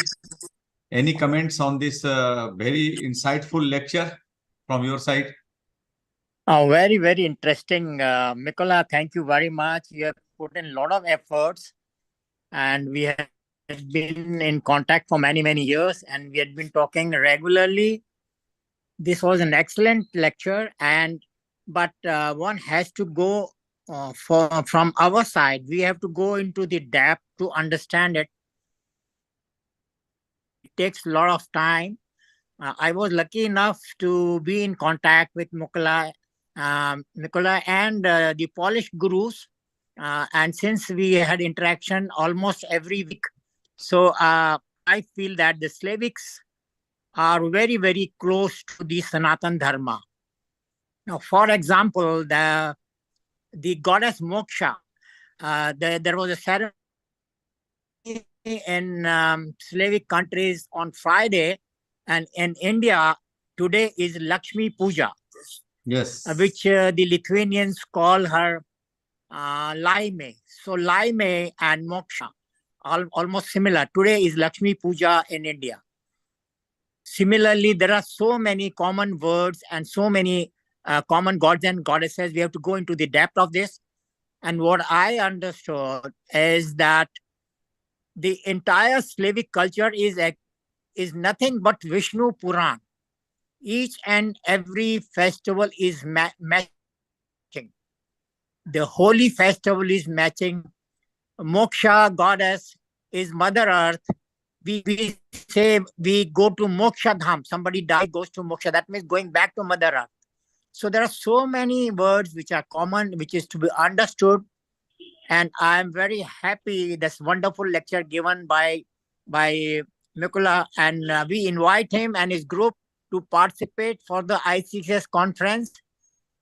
any comments on this very insightful lecture from your side? Very, very interesting. Mikola, thank you very much. You have put in a lot of efforts, and we have been in contact for many, many years, and we had been talking regularly. This was an excellent lecture, but one has to go from our side. We have to go into the depth to understand it. It takes a lot of time. I was lucky enough to be in contact with Mikola and the Polish gurus, and since we had interaction almost every week, so I feel that the Slavics are very, very close to the Sanatan Dharma. Now, for example, the goddess Moksha, there was a ceremony in Slavic countries on Friday, and in India today is Lakshmi Puja. Yes. Which the Lithuanians call her Laime. So Laime and Moksha are almost similar. Today is Lakshmi Puja in India. Similarly, there are so many common words and so many common gods and goddesses. We have to go into the depth of this. And what I understood is that the entire Slavic culture is nothing but Vishnu Puran. Each and every festival is matching. The holy festival is matching. Moksha goddess is Mother Earth. We say we go to Moksha Dham. Somebody died, goes to Moksha. That means going back to Mother Earth. So there are so many words which are common, which is to be understood. And I'm very happy this wonderful lecture given by Mikola, and we invite him and his group to participate for the ICCS conference,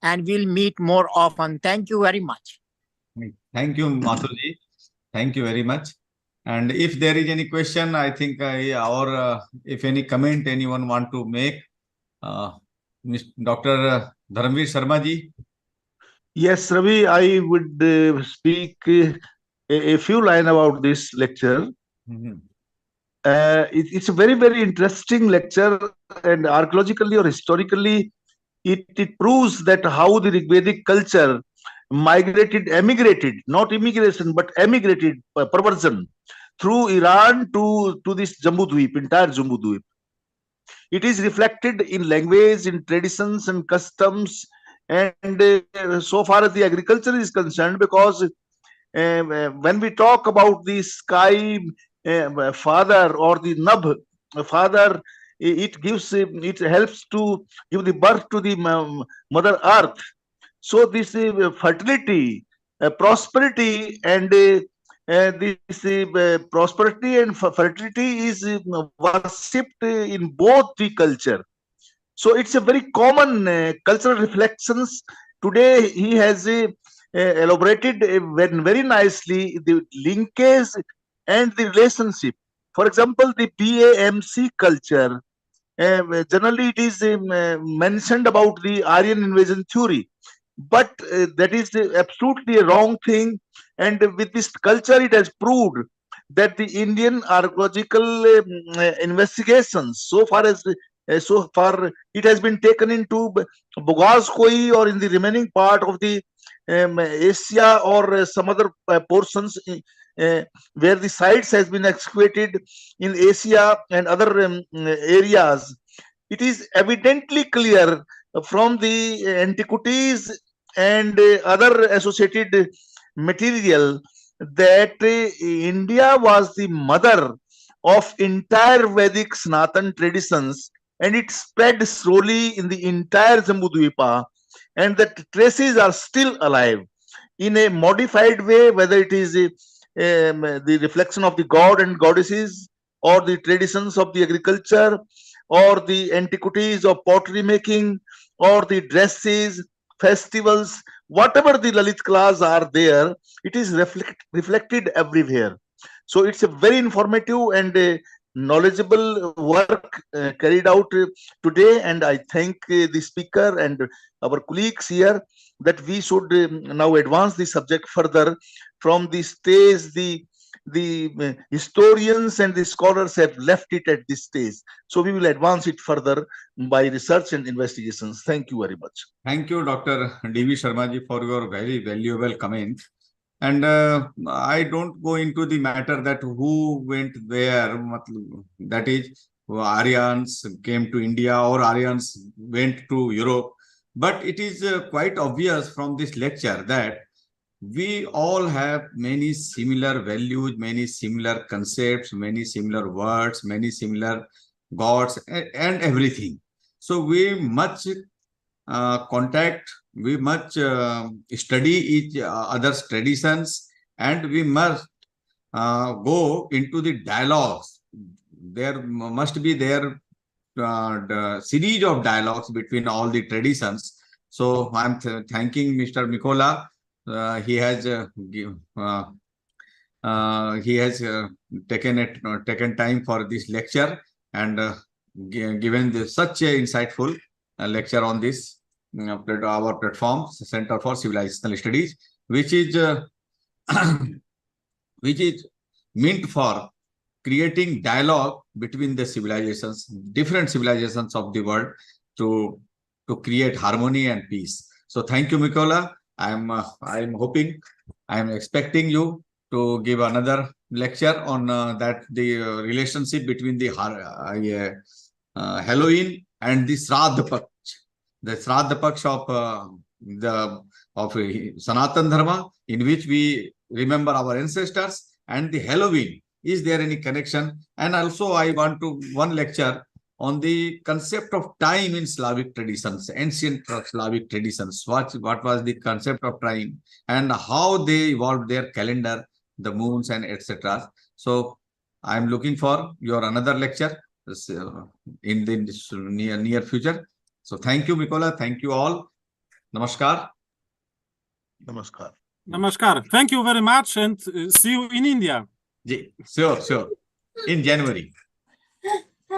and we'll meet more often. Thank you very much. Thank you, Mathurji. Thank you very much. And if there is any question, I think if any comment anyone want to make, Dr. Dharamveer Sharma ji. Yes, Ravi, I would speak a few lines about this lecture. It's a very, very interesting lecture, and archaeologically or historically, it proves that how the Rigvedic culture emigrated, not immigration, but emigrated, perversion, through Iran to this Jambudweep, entire Jambudweep. It is reflected in language, in traditions and customs, and so far as the agriculture is concerned, because when we talk about the sky father or the Nabh father, it helps to give the birth to the Mother Earth. So this fertility, prosperity, and this prosperity and fertility is worshipped in both the culture. So it's a very common cultural reflections. Today he has elaborated very nicely the linkage and the relationship. For example, the BAMC culture, generally it is mentioned about the Aryan invasion theory, but that is absolutely a wrong thing. And with this culture, it has proved that the Indian archaeological investigations, so far it has been taken into Bogazkoi or in the remaining part of the Asia or some other portions where the sites has been excavated in Asia and other areas. It is evidently clear from the antiquities and other associated material that India was the mother of entire Vedic Sanatan traditions, and it spread slowly in the entire Jambudvipa, and the traces are still alive in a modified way, whether it is the reflection of the god and goddesses, or the traditions of the agriculture, or the antiquities of pottery making, or the dresses, festivals, whatever the Lalit Kalas are there, it is reflected everywhere. So it's a very informative and knowledgeable work carried out today, and I thank the speaker and our colleagues here that we should now advance the subject further. From the stage, the historians and the scholars have left it at this stage, so we will advance it further by research and investigations. Thank you very much. Thank you, Dr. D.V. Sharma ji, for your very valuable comment. And I don't go into the matter that who went where, that is, Aryans came to India or Aryans went to Europe. But it is quite obvious from this lecture that we all have many similar values, many similar concepts, many similar words, many similar gods, and everything. So we much contact, we much study each other's traditions, and we must go into the dialogues. There must be the series of dialogues between all the traditions. So I'm thanking Mr. Mikola. He has taken time for this lecture and given such a insightful lecture on this our platform, Center for Civilizational Studies, which is meant for creating dialogue between the civilizations, different civilizations of the world, to create harmony and peace. So thank you, Mikola. I'm hoping, I'm expecting you to give another lecture on that the relationship between the Halloween and the Shraddha Paksh. The Shraddha Paksh of Sanatan Dharma, in which we remember our ancestors, and the Halloween. Is there any connection? And also I want to one lecture on the concept of time in Slavic traditions, ancient Slavic traditions. What was the concept of time and how they evolved their calendar, the moons and etc. So I'm looking for your another lecture. in the near future. So thank you, Mikola. Thank you all. Namaskar. Namaskar. Namaskar. Thank you very much, and see you in India. Sure. In January.